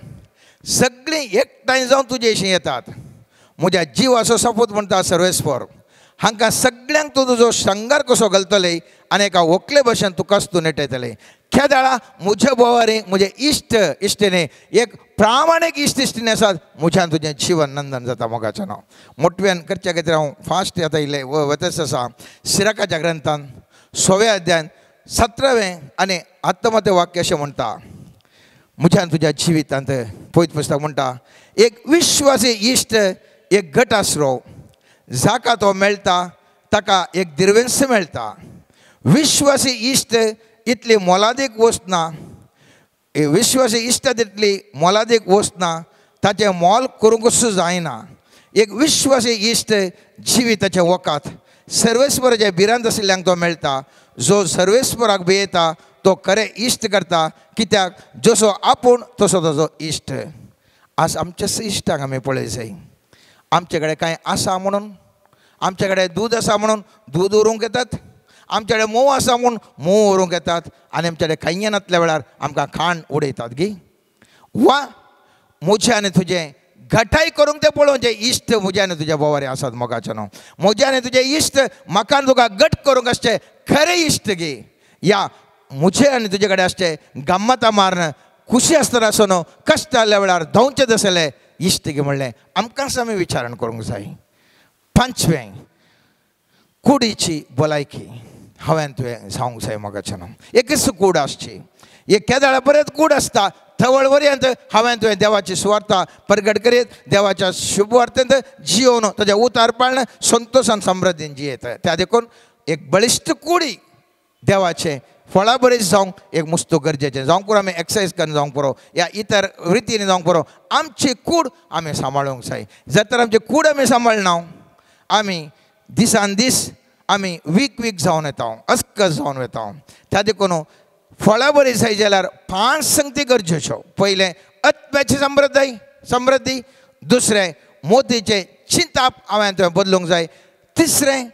सगळीं एकठांय जावन तुजे इशीं येतात. म्हज्या जिवाचो सपूत म्हणटा सर्वेस्पर, हांकां सगळ्यांक तूं तुजो शंगार कसो घालतले आनी एका व्हंकले भशेन तुकाच तूं नेटयतले. केदाळा म्हज्या बोवारी म्हजे इश्ट इश्टिणी एक प्रामाणीक इश्ट इश्टिणी आसात. म्हज्यान तुजें जिवन नंदन जाता मोगाचें नांव. मोटव्यान करच्या खातीर हांव फास्ट आतां इल्लें वतस आसा. सिराकाच्या ग्रंथान 6व्या अध्यायान 17वें आनी 19वें वाक्य अशें म्हणटा, म्हज्यान तुज्या जिवितांत पयत पुस्तक म्हणटा, एक विश्वासी इश्ट एक गट आसरो, जाका तो मेळटा ताका एक दिरवेंस मेळटा. विश्वासी इश्ट इतली मोलादीक वस्त ना. विश्वासी इश्ट इतली मोलादीक वस्त ना, ताचें मोल करूंकच जायना. एक विश्वासी इश्ट जिविताच्या वकात सर्वेस्पराच्या बिरांत आशिल्ल्यांक तो मेळटा. जो सर्वेस्पराक भियेता तो खरें इश्ट करता, कित्याक जसो आपूण तसो ताजो इश्ट. आज आमच्या इश्टाक आमी पळय जाय. आमचे कडेन कांय आसा म्हणून, आमचे कडेन दूद आसा म्हणून दूद उरूंक येतात. आमचे कडेन मोव आसा म्हूण मोव व्हरूंक येतात आनी आमचे कडेन खायन नासल्या वेळार आमकां खाण उडयतात गी. वा म्हजें आनी तुजें घटाय करूंक ते पळोवचें इश्ट म्हजे आनी तुजे बोवारे आसात मोगाचे न्हू. म्हजे आनी तुजे इश्ट म्हाका तुका घट करूंक आसचे खरे इश्ट गे. या म्हजे आनी तुजे कडेन आसचे गम्मतां मारन खुशी आसतना आसूं न्हू कश्ट आसल्या वेळार धवचे दसले इश्ट गे म्हणलें आमकांच आमी विचारण करूंक जाय. पांचवें कुडीची भलायकी हांवें तुवें सांगूंक जाय मोगाचे न्हू. एकच कूड आसची एक केदाळा परत कूड आसता थवळ पर्यंत हांवें तुवें देवाची सुवार्ता प्रगट करीत देवाच्या शुभ वार्तेंत जियोवन ताचें उतार पाळण संतोशान समृद्धीन जियेत. त्या देखून एक बळिश्ट कुडी देवाचें फळां बरीच जावंक एक मुस्तू गरजेचें जावंक पुरो आमी एक्सरसायज करून जावंक पुरो या इतर रितीन जावंक पुरो आमची कूड आमी सांबाळूंक जाय. जर तर आमची कूड आमी सांबाळना आमी दिसान दीस आमी वीक जावन येता अस्कस जावन वता. त्या देखून फळां बरी जाय जाल्यार 5 संगती गरजेच्यो. पयलें आत्म्याची समृद्धी, दुसरें मोतीचें चिंताप हांवें तुवें बदलूंक जाय, तिसरें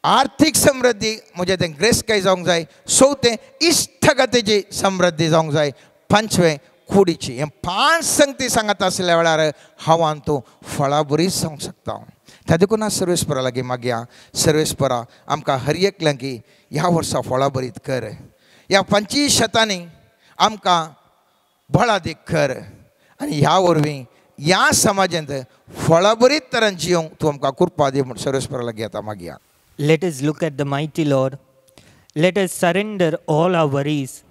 आर्थीक समृद्धी म्हणजे तें ग्रेस्काय जावंक जाय, चवथें इश्टगतीची समृद्धी जावंक जाय, पांचवें कुडीची. हे 5 संगती सांगता आसल्या वेळार हांव आनी तूं फळां बरीच जावंक शकता. त्या देखून आज सर्वेस्परा लागीं मागया सर्वेस्परा आमकां हर एक लागीं ह्या वर्सा फळां बरीत कर. ह्या 25 शेतांनी आमकां बळा दीक कर आनी ह्या वरवीं ह्या समाजांत फळां बरीत तरेन जियोंक तूं आमकां कृपा दी म्हूण सर्वेस्परा लागीं आतां मागया. Let us look at the mighty Lord. Let us surrender all our worries.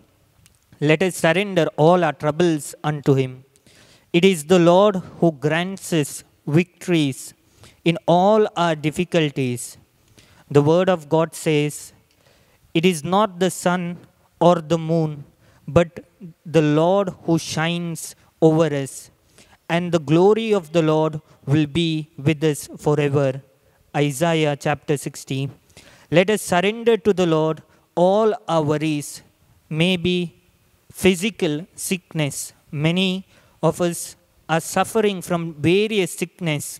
Let us surrender all our troubles unto Him. It is the Lord who grants us victories in all our difficulties. The word of God says, it is not the sun or the moon, but the Lord who shines over us, and the glory of the Lord will be with us forever. Isaiah chapter 60. Let us surrender to the Lord all our worries, maybe physical sickness. Many of us are suffering from various sickness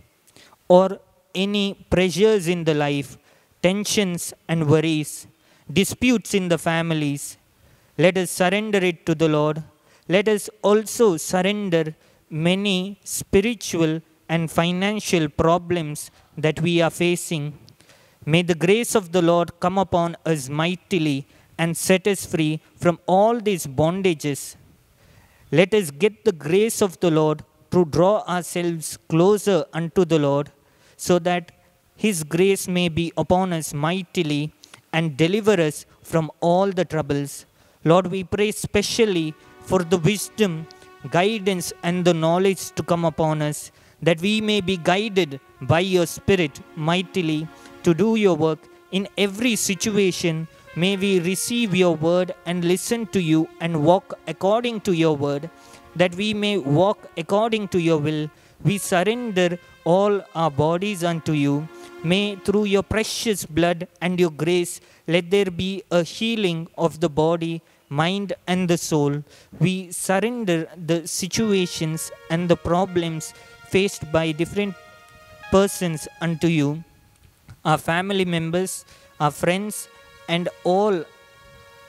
or any pressures in the life, tensions and worries, disputes in the families. Let us surrender it to the Lord. Let us also surrender many spiritual and financial problems that we are facing. May the grace of the Lord come upon us mightily and set us free from all these bondages. Let us get the grace of the Lord to draw ourselves closer unto the Lord, so that His grace may be upon us mightily and deliver us from all the troubles. Lord, we pray specially for the wisdom, guidance and the knowledge to come upon us, that we may be guided by your Spirit mightily to do your work in every situation. May we receive your word and listen to you and walk according to your word, that we may walk according to your will. We surrender all our bodies unto you. May through your precious blood and your grace, let there be a healing of the body, mind and the soul. We surrender the situations and the problems faced by different persons unto you, our family members, our friends, and all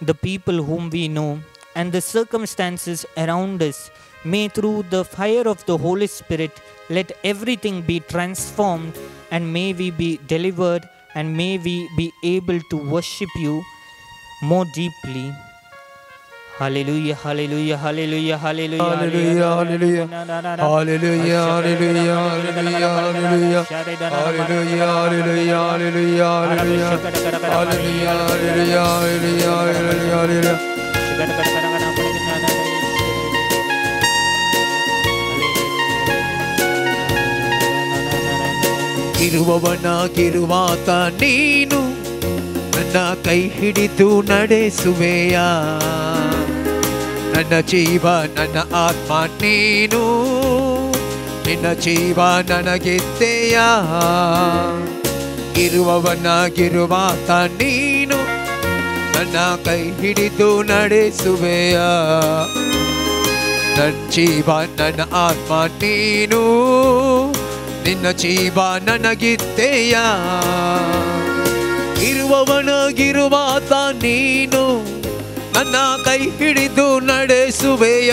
the people whom we know, and the circumstances around us. May through the fire of the Holy Spirit, let everything be transformed, and may we be delivered, and may we be able to worship you more deeply. Hallelujah, hallelujah, hallelujah, hallelujah, Hallelujah, hallelujah. Hallelujah, hallelujah, hallelujah, hallelujah. Hallelujah, hallelujah, hallelujah, hallelujah. Hallelujah, hallelujah, hallelujah, hallelujah, hallelujah. ಇರುವವನಾಗಿರುವಾತ ನೀನು ನನ್ನ ಕೈ ಹಿಡಿದು ನಡೆಸುವೆಯ ನನ್ನ ಜೀವ ನನ್ನ ಆತ್ಮ ನೀನು ನಿನ್ನ ಜೀವ ನನಗಿದ್ದೆಯ ಇರುವವನಾಗಿರುವಾತ ನೀನು ನನ್ನ ಕೈ ಹಿಡಿದು ನಡೆಸುವೆಯ ನನ್ನ ಜೀವ ನನ್ನ ಆತ್ಮ ನೀನು ನಿನ್ನ ಜೀವ ನನಗಿದ್ದೆಯ ಇರುವವನಾಗಿರುವಾತ ನೀನು ನನ್ನ ಕೈ ಹಿಡಿದು ನಡೆಸುವೆಯ.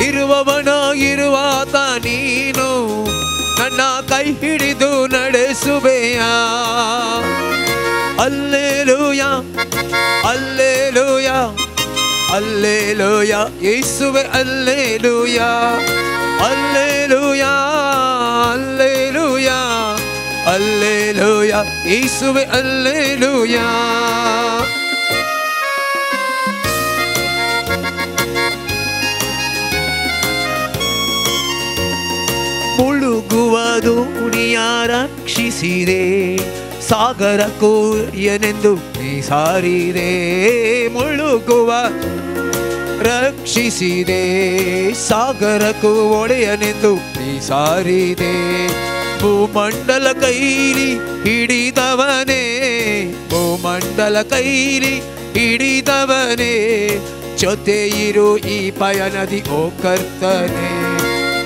ಇರುವವನಾಗಿರುವಾತ ನೀನು ನನ್ನ ಕೈ ಹಿಡಿದು ನಡೆಸುವೆಯ. ಅಲ್ಲೇಲೂಯ ಅಲ್ಲೇಲೂಯ ಅಲ್ಲೇಲೂಯ ಯೇಸುವೆ ಅಲ್ಲೇಲೂಯ ಅಲ್ಲೇಲೂಯ ಅಲ್ಲೇಲೂಯ ಅಲ್ಲೇಲೂಯ ಯೇಸುವೆ ಅಲ್ಲೇಲೂಯ. ಮುಳುಗುವ ದೋಣಿಯ ರಕ್ಷಿಸಿದೆ, ಸಾಗರಕ್ಕೂ ಏನೆಂದು ನೀ ಸಾರಿದೆ. ಮುಳುಗುವ ರಕ್ಷಿಸಿದೆ, ಸಾಗರಕ್ಕೂ ಒಡೆಯನೆಂದು ನೀ ಸಾರಿದೆ. ಭೂಮಂಡಲ ಕೈಲಿ ಹಿಡಿದವನೇ, ಭೂಮಂಡಲ ಕೈಲಿ ಹಿಡಿದವನೇ, ಜೊತೆ ಇರು ಈ ಪಯಣದಿ ಓ ಕರ್ತನೆ,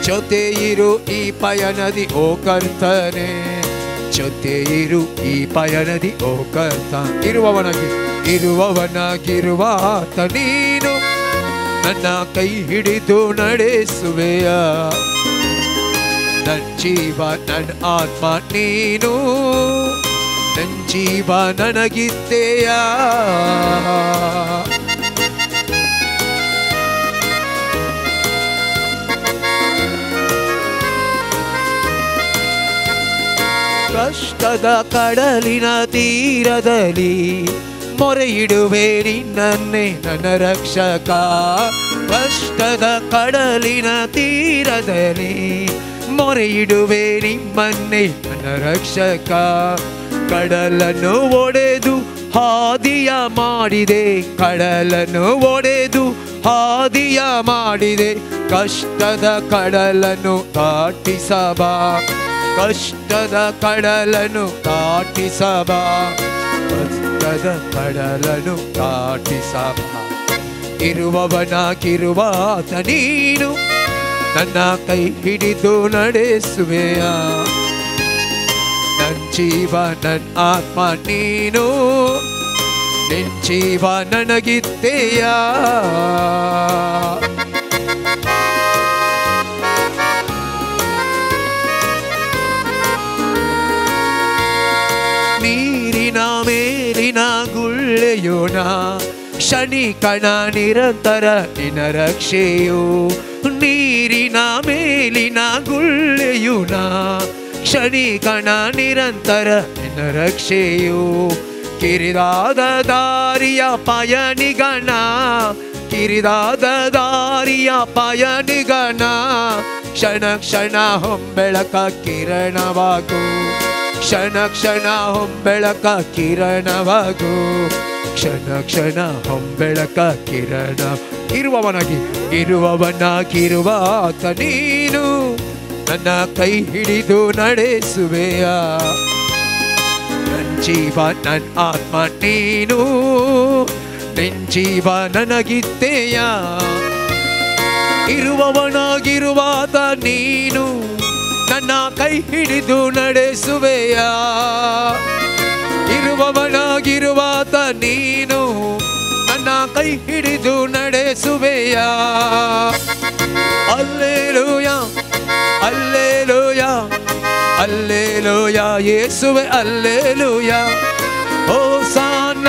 ಜೊತೆ ಇರು ಈ ಪಯಣದಿ ಓ ಕರ್ತನೆ, ಜೊತೆ ಇರು ಈ ಪಯಣದಿ ಓ ಕರ್ತ. ಇರುವವನಾಗಿರುವಾತ ನೀನು ನನ್ನ ಕೈ ಹಿಡಿದು ನಡೆಸುವೆಯ. ನನ್ನ ಜೀವ ನನ್ನ ಆತ್ಮ ನೀನು, ನನ್ನ ಜೀವ ನನಗಿದ್ದೆಯ. ಕಷ್ಟದ ಕಡಲಿನ ತೀರದಲ್ಲಿ ಮೊರೆ ಇಡುವೆ ನಿನ್ನನ್ನೇ ನನ್ನ ರಕ್ಷಕ. ಕಷ್ಟದ ಕಡಲಿನ ತೀರದಲ್ಲಿ ಮೊರೆ ಇಡುವೆ ನಿಮ್ಮನ್ನೇ ನನ್ನ ರಕ್ಷಕ. ಕಡಲನ್ನು ಒಡೆದು ಹಾದಿಯ ಮಾಡಿದೆ, ಕಡಲನ್ನು ಒಡೆದು ಹಾದಿಯ ಮಾಡಿದೆ. ಕಷ್ಟದ ಕಡಲನ್ನು ದಾಟಿಸಬಾ, ಕಷ್ಟದ ಕಡಲನ್ನು ದಾಟಿಸಬಾ, ಕಷ್ಟದ ಕಡಲನ್ನು ದಾಟಿಸಬಾ. ಇರುವವನಾಗಿರುವಾತ ನೀನು ನನ್ನ ಕೈ ಹಿಡಿದು ನಡೆಸುವೆಯ. ನನ್ನ ಜೀವ ನನ್ನ ಆತ್ಮ ನೀನು, ನಿನ್ನ ಜೀವ ನನಗಿದ್ದೆಯ. ನೀರಿನ ಮೇಲಿನ ಗುಳ್ಳೆಯೋಣ, ಕ್ಷಣಿಕಣ ನಿರಂತರ ನಿನ್ನ ರಕ್ಷೆಯು. ನೀರಿನ ಮೇಲಿನ ಗುಳ್ಳೆಯುಣ, ಕ್ಷಣಿಕಣ ನಿರಂತರ ನಿನ್ನ ರಕ್ಷೆಯು. ಕಿರಿದಾದ ದಾರಿಯ ಪಯಣಿಗಣ, ಕಿರಿದಾದ ದಾರಿಯ ಪಯಣಿಗಣ, ಕ್ಷಣ ಕ್ಷಣ ಹೊಂಬೆಳಕ ಕಿರಣವಾಗು, ಕ್ಷಣ ಕ್ಷಣ ಹೊಂಬೆಳಕ ಕಿರಣವಾಗು, ಕ್ಷಣ ಕ್ಷಣ ಹೊಂಬೆಳಕ ಕಿರಣ. ಇರುವವನಾಗಿರುವಾತ ನೀನು ನನ್ನ ಕೈ ಹಿಡಿದು ನಡೆಸುವೆಯ. ನನ್ನ ಜೀವ ನನ್ನ ಆತ್ಮ ನೀನು, ನಿನ್ನ ಜೀವ ನನಗಿದ್ದೆಯ. ಇರುವವನಾಗಿರುವಾತ ನೀನು ನನ್ನ ಕೈ ಹಿಡಿದು ನಡೆಸುವೆಯ. ಇರುವವನಾಗಿರುವಾತ ನೀನು ನನ್ನ ಕೈ ಹಿಡಿದು ನಡೆಸುವೆಯ. ಅಲ್ಲೇಲೂಯ ಅಲ್ಲೇಲೂಯ ಅಲ್ಲೇಲೂಯ ಯೇಸುವೆ hallelujah. Hosanna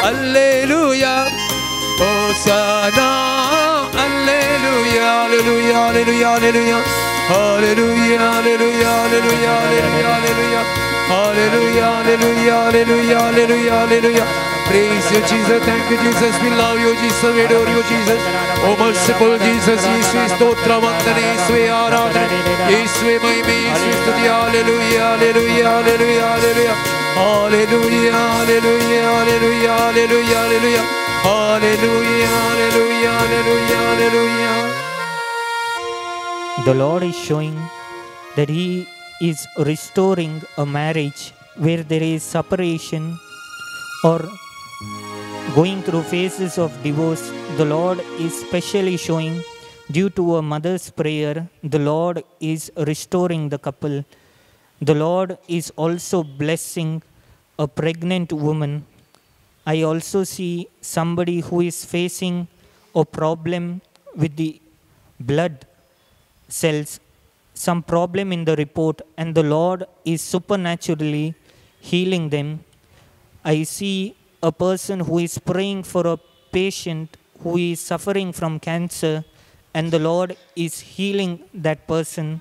hallelujah hosanna hallelujah hallelujah hallelujah hallelujah Hallelujah, hallelujah, hallelujah, hallelujah, hallelujah, hallelujah, hallelujah, hallelujah, hallelujah, hallelujah. Praise you, Jesus. Thank you, Jesus. We love you, Jesus. We adore you, Jesus. Oh, merciful Jesus. Yeswe stotra vandane, Yeswe aaradhane, Yeswe mahime, Yeswe stuti. Hallelujah, hallelujah, hallelujah, hallelujah, hallelujah, hallelujah, hallelujah, hallelujah, hallelujah, hallelujah, hallelujah, hallelujah, hallelujah. The Lord is showing that He is restoring a marriage where there is separation or going through phases of divorce. The Lord is specially showing, due to a mother's prayer, the Lord is restoring the couple. The Lord is also blessing a pregnant woman. I also see somebody who is facing a problem with the blood cells, some problem in the report, and the Lord is supernaturally healing them. I see a person who is praying for a patient who is suffering from cancer, and the Lord is healing that person.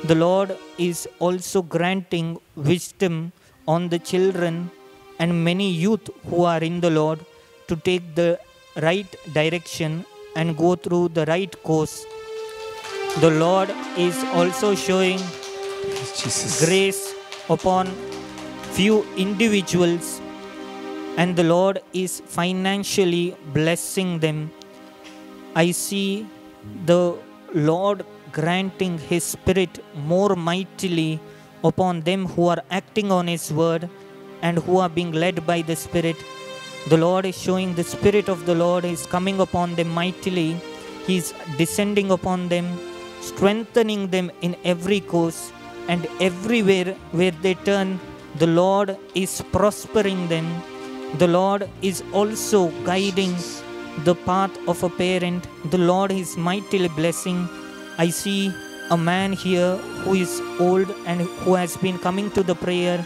The Lord is also granting wisdom on the children and many youth who are in the Lord to take the right direction and go through the right course. The Lord is also showing Jesus. grace upon few individuals, and the Lord is financially blessing them. I see the Lord granting His Spirit more mightily upon them who are acting on His word and who are being led by the Spirit. The Lord is showing the Spirit of the Lord is coming upon them mightily. He is descending upon them, strengthening them in every course, and everywhere where they turn, the Lord is prospering them. The Lord is also guiding the path of a parent. The Lord is mightily blessing. I see a man here who is old and who has been coming to the prayer.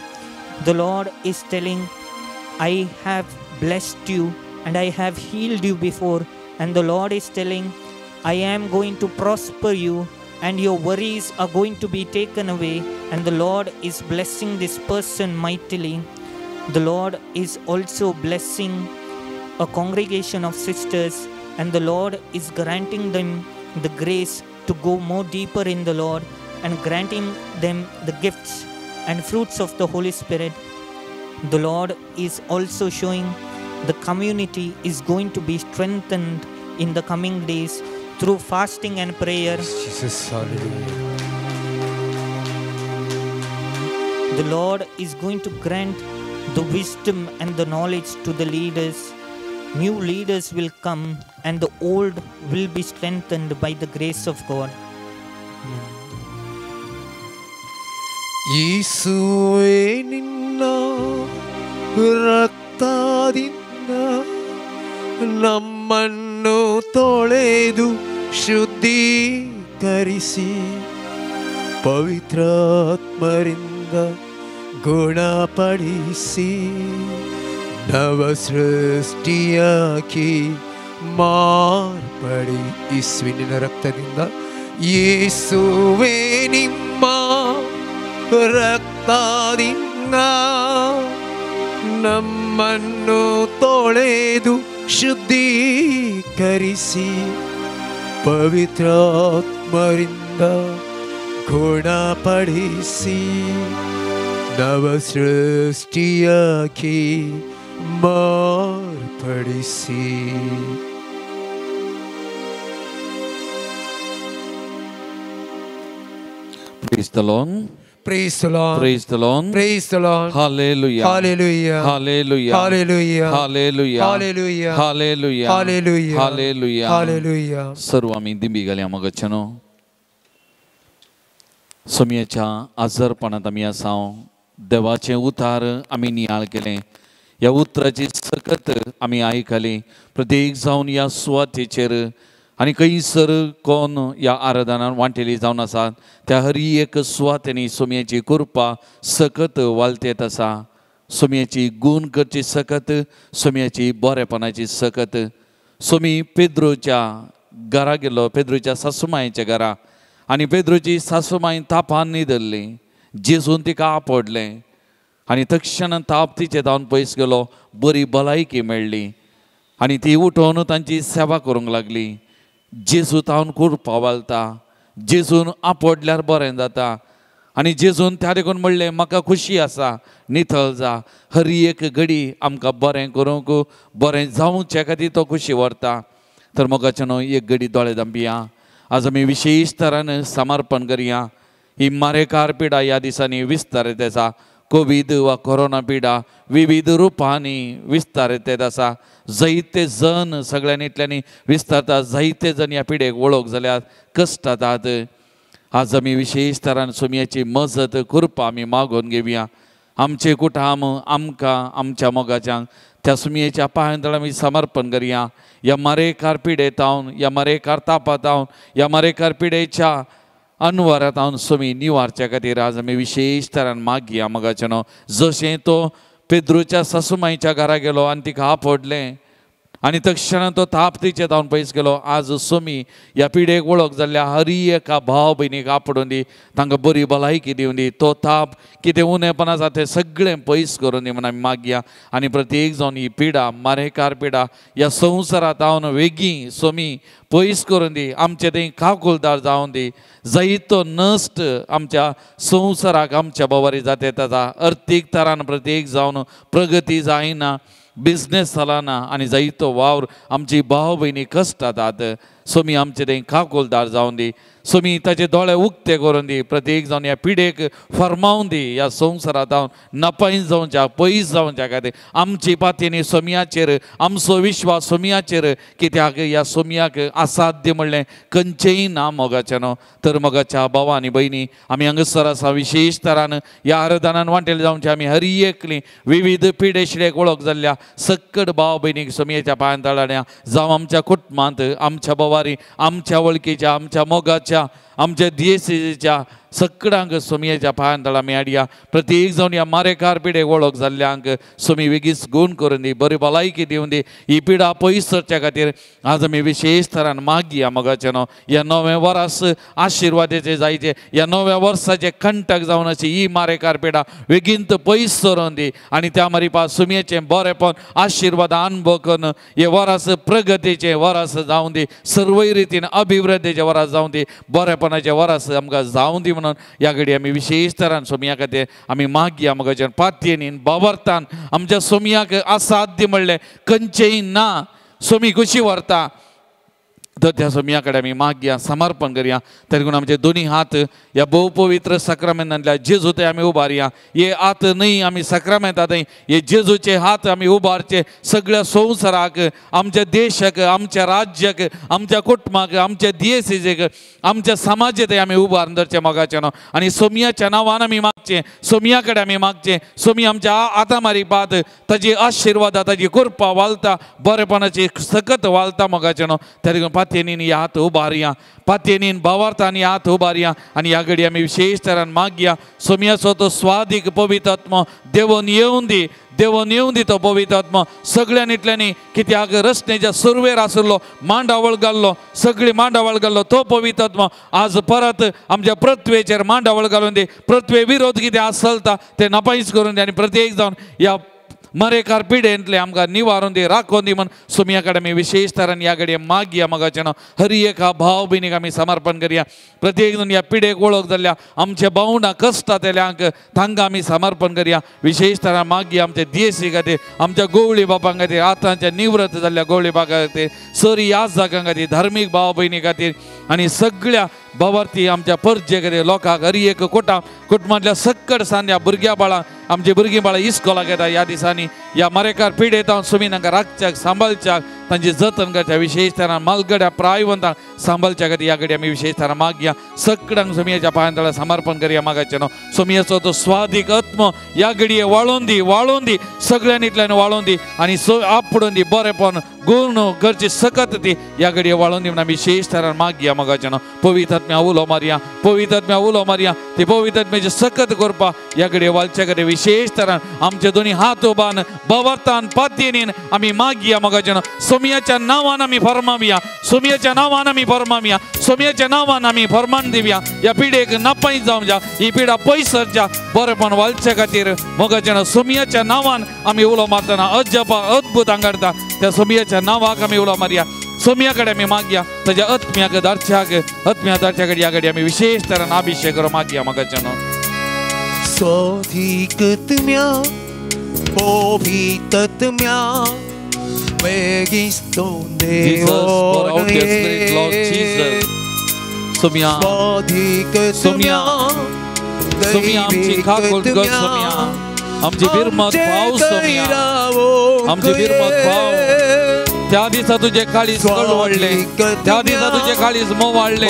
The Lord is telling, I have blessed you and I have healed you before. And the Lord is telling, I am going to prosper you and your worries are going to be taken away. And the Lord is blessing this person mightily. The Lord is also blessing a congregation of sisters, and the Lord is granting them the grace to go more deeper in the Lord and granting them the gifts and fruits of the Holy Spirit. The Lord is also showing the community is going to be strengthened in the coming days through fasting and prayer. Jesus, hallelujah. The Lord is going to grant the wisdom and the knowledge to the leaders. New leaders will come and the old will be strengthened by the grace of God. ಯೇಸುವೇ ನಿನ್ನ ರಕ್ತದಿಂದ ನಮ್ಮನ್ನು ತೊಳೆದು ಶುದ್ಧೀಕರಿಸಿ ಪವಿತ್ರಾತ್ಮರಿಂದ ಗುಣಪಡಿಸಿ ನವ ಸೃಷ್ಟಿಯಾಗಿ ಮಾರ್ಪಡಿ. ಯೇಸುವಿನ ರಕ್ತದಿಂದ, ಯೇಸುವೇ ನಿಮ್ಮ ರಕ್ತದಿಂದ ನಮ್ಮನ್ನು ತೊಳೆದು ಶುದ್ಧೀಕರಿಸಿ ಪವಿತ್ರಾತ್ಮರಿಂದ ಗುಣಪಡಿಸಿ ನವ ಸೃಷ್ಟಿಯಾಗಿ ಮಾರ್ಪಡಿಸಿ. Praise the Lord. Praise the Lord. Praise the Lord. Praise the Lord. Hallelujah. Hallelujah. Hallelujah. Hallelujah. Hallelujah. Hallelujah. Hallelujah. Hallelujah. Hallelujah. Hallelujah. सर्व आम्ही दिंबीगाली आमगच्छनो सोमयेच्या आजारपणात आमी आसाव. देवाचे उतार आमी नियाळ केले. ह्या उतराची सकत आमी आयकली. प्रत्येक जावन ह्या सुवातेचेर आनी खंयसर कोण ह्या आराधनांत वांटेली जावन आसात त्या हर एक सुवातेनी सोमयेची कृपा सकत वालतेत आसा. सोमयेची गूण करची सकत, सोमयेची बरेपणाची सकत. सोमी पेद्रोच्या घरा गेलो, पेद्रोच्या सासूमायेच्या घरा, आनी पेद्रोची सासूमाय तापान न्हिदल्ली. जेजून तिका आपडलें आनी तक्षण ताप तिचे जावन पयस गेलो. बरी भलायकी मेळ्ळी आनी ती उठोवन तांची सेवा करूंक लागली. जेजू तावन कृपा वालता. जेजून आपडल्यार बरें जाता आनी जेजून त्या देखून म्हणलें म्हाका खुशी आसा, नितळ जा. हर एक घडी आमकां बरें करूंक, बरें जावचे खातीर तो खुशी व्हरता. तर मोगाचे न्हू, एक घडी दोळे धांपिया. आज आमी विशेश तरान समर्पण करया. ही मारेकार पिडा ह्या दिसांनी विस्तारीत आसा. कोविड वा कोरोना पिडा विविध रुपांनी विस्तारीत आसा. जायते जण सगळ्यांनी इतल्यांनी विस्तारतात. जायते जण ह्या पिडेक वळख जाल्यात, कश्टातात. आज आम्ही विशेष तरान सोमयाची मजत कृपा आम्ही मागून घेऊया. आमचे कुटाम आमकां आमच्या मोगाच्यांक त्या सुमयेच्या पांयांतळ आमी समर्पण करुया. या मरेकार पिडेतावन या मरेकार तापातावन या मरेकार पिडेच्या अनवरातावन सुमी निवारच्या खातीर आज आमी विशेष तरान मागया मोगाचेनो. जशें तो पेद्रूच्या सासूमाईच्या घरा गेलो आनी तिका आपडलें आनी तक्षण तो ताप तिचे जावन पयस गेलो. आज सुमी ह्या पिडेक वळख जाल्ल्या हर एका भाव भयणीक आपडून दी, तांकां बरी भलायकी दिवन दी. तो ताप कितें उणेपण आसा तें सगळें पयस करून दी म्हणून आमी मागया. आनी प्रत्येक जावन ही पिडा मारेकार पिडा ह्या संवसारांत हांव वेगळी सुमी पयस करून दी. आमचे थंय काकुलदार जावन दी. जायतो नश्ट आमच्या संवसाराक आमच्या बोवारी जाता येता. अर्थीक तरान प्रत्येक जावन प्रगती जायना, बिझनेस चलना आनी जायतो वावर आमची भाव भयणी कश्टातात. सोमी आमचे थंय काकुलदार जावन दी. सोमी ताचे दोळे उक्ते करून दी. प्रत्येक जावन ह्या पिडेक फर्मावन दी. ह्या संवसारांत हांव नापायस जावच्या पयस जावच्या खातीर आमची पातयेनी सोमयाचेर आमचो विश्वास सोमयाचेर, कित्याक ह्या सोमयाक असाध्य म्हणलें खंयचेंय ना मोगाचेनो. तर मोगाच्या भावा आनी भयणी आमी हांगासर आसा विशेष तरान ह्या आराधनान वांटेले जावचे. आमी हर एकली विविध पिडेशिडेक वळख जाल्ल्या सक्कड भाव भयणीक सोमयेच्या पांयां तळाड्या जावं आमच्या कुटुंबांत आमच्या बोवारी आमच्या वळखीच्या आमच्या मोगाच्या आमच्या दियेसीच्या सक्कडांक सोमयेच्या पांयां तळा आमी हाडया. प्रत्येक जावन ह्या मारेकार पिडेक वळख जाल्ल्यांक सोमी वेगीच गूण करून दी, बरी भलायकी दिवन दी. ही पिडा पयस सरच्या खातीर आज आमी विशेष तरान मागया मोगाचेनो. ह्या नवें वर्स आशिर्वादाचें जायचे, ह्या नव्या वर्साचे कंटक जावन अशी ही मारेकार पिडा बेगीन पयस सरोन दी. आनी त्या मारिपा सोमयेचें बरेंपण आशिर्वाद अनुभव करून हे वर्स प्रगतीचें वर्स जावन दी, सर्वय रितीन अभिवृद्धीचें वर्स जावन दी, बरेपणाचें वर्स आमकां जावन दी म्हणून ह्या घडी आमी विशेष तरान सोमया खातीर आमी मागया मोगाचें. पातयेनीन बाबरतान आमच्या सोमयाक असाध्य म्हणलें खंयचेंय ना. सोमी कशी व्हरता तर त्या सोमया कडेन आमी मागया, समर्पण करया. तरी आमचे दोनी हात ह्या भोव पवित्र सक्रामेंतांतल्या जेजू थंय आमी उबारया. हे हात न्हय आमी सक्रामेंता थंय, हे जेजूचे हात आमी उबारचे. सगळ्या संवसाराक, आमच्या देशाक, आमच्या राज्याक, आमच्या कुटुंबाक, आमच्या दियेसीजेक, आमच्या समाजाक थंय आमी उबारून धरचे मोगाचेनो. आनी सोमयाच्या नांवान आमी मागचें, सोमया कडेन आमी मागचें. सोमी आमच्या हातां मारिपात ताजी आशिर्वाद, ताजी कृपा वालता, बरेपणाची सकत वालता मोगाचेनो. तरी पातयेनीन ह्या हात उबारया, पातयेनीन भावार्थान ह्या हात उबारया. आनी ह्या घडी आमी विशेष तरान मागया सोमयाचो तो स्वादीक पवित्र आत्मो देवून येवन दी, देवून येवन दी तो पवित्र आत्मो सगळ्या निटल्यांनी. कित्याक रस्त्याच्या सुरवेर आसलो मांडावळ घाल्लो, सगळी मांडावळ घाल्लो तो पवित्र आत्मो आज परत आमच्या पृथ्वेचेर मांडावळ घालून दी. पृथ्वे विरोध कितें आसलता तें नापायस करून दी. आनी प्रत्येक जावन ह्या मरेकार पिडेंतले आमकां निवारून दी, राखून दी म्हणून सोमया कडेन आमी विशेष तरान ह्या घडये मागया मोगाचेनो. हर एका भाव भयणीक आमी समर्पण करया. प्रत्येक जण ह्या पिडेक वळख जाल्ल्या आमच्या भावंडां कश्टांतल्यांक तांकां आमी समर्पण करया. विशेष तरान मागया आमच्या दियेसी खातीर, आमच्या गोवळी बापां खातीर, आतांच्या निवृत्त जाल्ल्या गोवळी बापां खातीर, सरी याजकां खातीर, धार्मीक भाव भयणी खातीर आनी सगळ्या भावार्थी आमच्या परजे खातीर लोकांक, हर एक कुटुंबांतल्या सक्कड सान्या भुरग्यां बाळांक, आमची भुरगीं बाळां इस्कॉलाक येता ह्या दिसांनी ह्या मरेकार पिडेत हांव सोमी तांकां राखच्याक, सांबाळच्याक, तांची जतन करच्या. विशेष तरान मालगड्या प्रायवंतांक सांबाळच्या खातीर ह्या घडी आमी विशेष तरान मागया. सगळ्यांक सोमयाच्या पांयां तळा समर्पण करया मोगाचेनो. सोमयाचो तो स्वादीक आत्मो ह्या घडये वाळोवन दी, वाळोवन दी, सगळ्यांनीतल्यान वाळोवन दी. आनी आपडून दी, बरेपण गुण गरजे सकत ती ह्या घडये वाळोवन दी म्हणून विशेष तरान मागया मोगाचेनो. पवित्र आत्म्या उलो मारया, पवित्र आत्म्या उलो मारया. ते पवित्र आत्म्याची सकत करपा ह्या घडये वालच्या खातीर विशेष तरान आमचे दोनी हात उबान बाबरतान पातयेनीन आमी मागया मोगाचेनो. सोमयाच्या नांवान आमी फर्मावया, सोमयाच्या नांवान आमी फर्मावया, सोमयाच्या नांवान आमी फर्मान दिवया. ह्या पिडेक नापायस जावच्या, ही पिडा पयस सरच्या, बरेपण वालच्या खातीर मोगाचेनो. सोमयाच्या नांवान आमी उलो मारतना अजब अद्भुतां घडटा. त्या सोमयाच्या नांवाक आमी उलो मारया. सोमया कडेन आमी मागया ताच्या आत्म्याक दारच्याक, आत्म्या दारच्या कडे ह्या घडी आमी विशेष तरान अभिषेक करून मागया मोगाचेनो. स्वाधिक आत्म्या, पवित्र आत्म्या, बेगिस्तो स्वाधिक सोमया, सोमया आमची खाकुल गो सोमया, आमची बिरमत भाव सोमया, आमची बिरमत भाव त्या दिसा तुझे काळीज कळवळले, त्या दिसा तुझे काळीज मोवाळले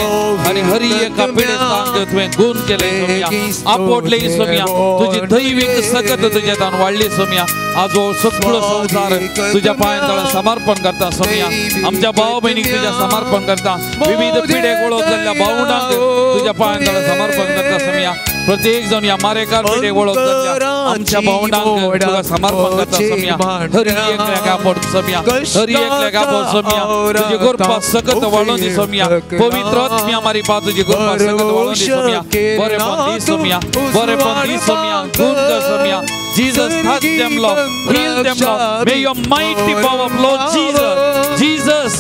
आणि हरी एका पिढेस्तांक तुवें गुण केले सोम्या, आपटले सोम्या, तुझी दैविक सकत तुझ्या तान वाढली सोम्या. आज सगळो संसार तुझ्या पांयां समर्पण करता सोम्या. आमच्या भाव बहिणीक तुझ्या समर्पण करता, विविध पिढेक वळख जाल्ल्या भावंडांक तुझ्या पांयां समर्पण करता सोम्या. प्रत्येक जण या मारेकार पिढेक वळख जाल्ल्या आमच्या भावंडांक तुका समर्पण करता सोम्या. हरी एकल्याक आपट सोम्या, हरी एकल्याक आपट सोम्या. तुझी कृपा सकत वाळून दी सोम्या. पवित्र आत्म्या मारी पा तुझी कृपा सकत वाळून दी सोम्या. बरेपण दी सोम्या, बरेपण दी सोम्या, गुण कर Saumya. Jesus, touch them, Lord. Heal them, Lord. May your mighty power flow, Jesus. Jesus,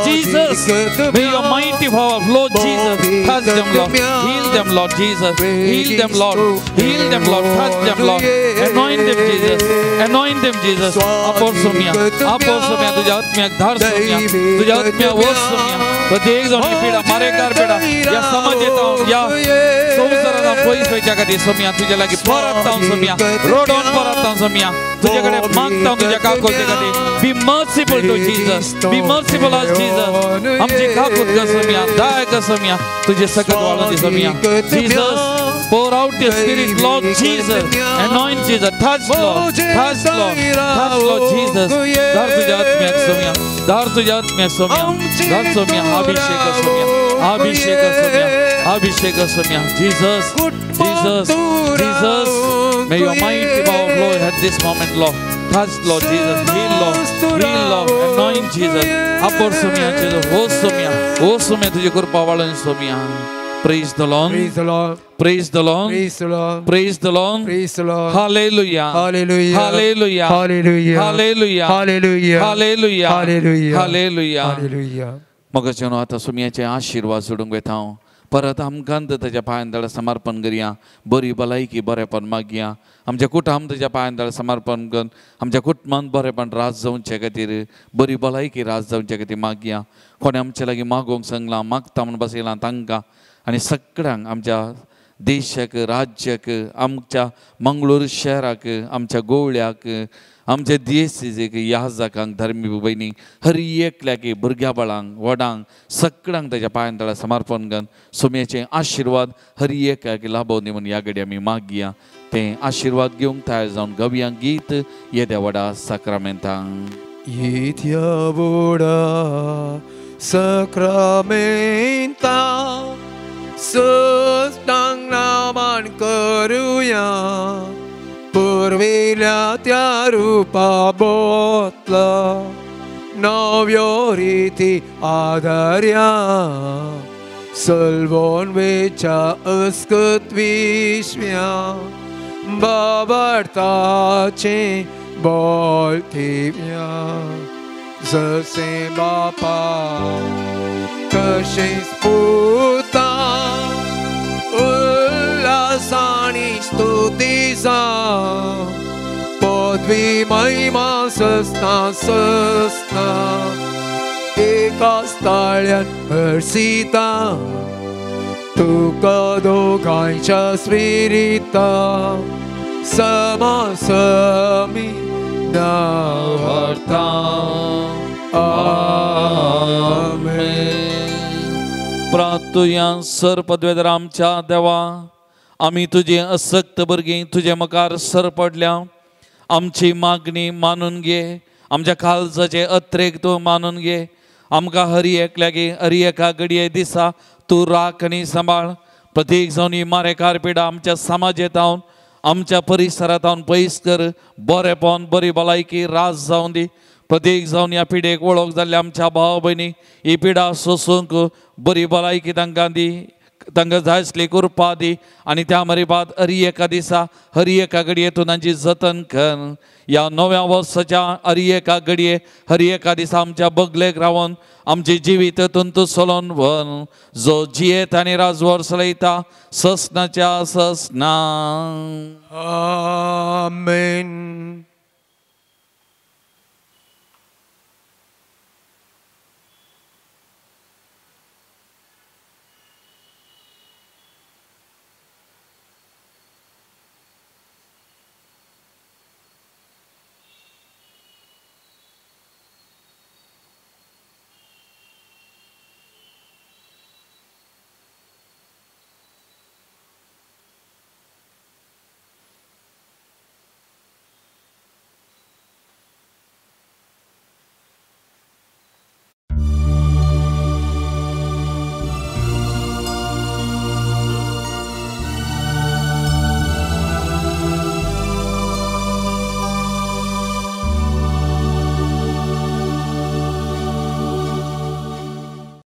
Jesus. May your mighty power flow, Jesus. Touch them, Lord. Heal them, Lord Jesus. Heal them, Lord. Heal them, Lord. Touch them, Lord. Anoint them, Jesus. Anoint them, Jesus. Apor somya, तुझ्या आत्म्याक धार somya, तुझ्या आत्म्याक वस somya. प्रत्येक जण पिढा मारेकार पिढा या समाजात या संसारात पयस व्हायच्या खातीर सोम्या तुझ्या लागीं परत सोम्या, रोडोन परत सोम्या, तुझ्याकडे मागता तुझ्या काकोचे खातीर. Be merciful to Jesus, be merciful आज जीसस. आमची काकूत कर सोम्या, दया कर सोम्या, तुझे सकत वाळून दी सोम्या. Jesus, pour out your spirit, Lord Jesus. Anoint Jesus, touch Lord, touch Lord, touch Lord Jesus. Dar तुझ्या आत्म्याक सोम्या, dar तुझ्या आत्म्याक Saumya, dar Saumya. Abhishek Saumya, Abhishek Saumya, Abhishek Saumya. Jesus, Jesus, Jesus. May your mighty power flow at this moment, Lord. Touch Lord Jesus, heal Lord, heal Lord, anoint Jesus. Apor Saumya Jesus, हो सोम्या, हो सोम्या तुझी कृपा वाळून Saumya. Praise the Lord. Praise the Lord. Praise the Lord. Praise the Lord. Praise the Lord. Praise the Lord. Hallelujah. Hallelujah. Hallelujah. Hallelujah. Hallelujah. Hallelujah. Hallelujah. Hallelujah. Hallelujah. Hallelujah. मगच्यान आता सुमयाचे आशीर्वाद सोडूंक वेता हांव. परत आमकां ताच्या पांयां समर्पण करया. बरी भलायकी बरेपण मागया. आमच्या कुटुंब ताच्या पांयां समर्पण करून आमच्या कुटुंबान बरेपण राज जावचे खातीर, बरी भलायकी राज जावचे खातीर मागया. कोणी आमचे लागीं मागोवंक सांगलां, मागता म्हूण बसयलां तांकां आनी सगळ्यांक आमच्या देशाक, राज्याक, आमच्या मंगळूर शहराक, आमच्या गोवळ्याक, आमच्या दिएसीक, याजकांक, धर्मी भयणी, हर एकल्याक, भुरग्या बाळांक, व्हडांक, सगळ्यांक ताच्या पांयां समर्पण करून सोम्याचे आशिर्वाद हर एकाक लाभोवन दी म्हूण ह्या घडी आमी मागया. ते आशिर्वाद घेवंक तयार जावन गवया गीत येद्या व्हडा साक्रामेंतांक. Yetia voda sakramenta sustang naman karuya purvila त्या रूपा बोतला नव्योरीती आधार्या सल्वोन वेचा अस्कत विश्व्या बाबार्ताचे बोलतीव्या जसे बापा कसे स्फुरता उल्हासानी स्तुतीचा पदवी महिमा ससना ससना एकाच ताळ्यात हर्षिता तुका दोघांच्या स्विरिता समासमी नावार्ता. आमेन. प्रार्थुया सर पदवेदार आमच्या देवा, आम्ही तुझे असक्त भुरगीं तुझे मुखार सर पडल्या. आमची मागणी मानून घे, आमच्या काळजाचे अत्रेक तूं मानून घे. आमकां हरी एकल्यागे हरी एका घडये दिसा तूं राख आनी सांबाळ. प्रत्येक जावन मारेकार पिडा आमच्या समाजांत हांव आमच्या परिसरात हांव पयस कर. बरेपण बरी भलायकी राज जावन दी. प्रत्येक जावन ह्या पिडेक वळख जाल्ल्या आमच्या भाव भयणी ही पिडा सोसूंक बरी भलायकी तांकां दी, तांकां जाय आसली कृपा दी आनी त्या मरीबाद हरी एका दिसा हरी एका घडये तूं तांची जतन कर. ह्या नव्या वर्साच्या हरी एका घडये हरी एका दिसा आमच्या बगलेक रावन आमचे जिवीत तूं चलोवन व्हर. जो जियेत आनी राजवर चलयता ससनाच्या ससना. आमेन.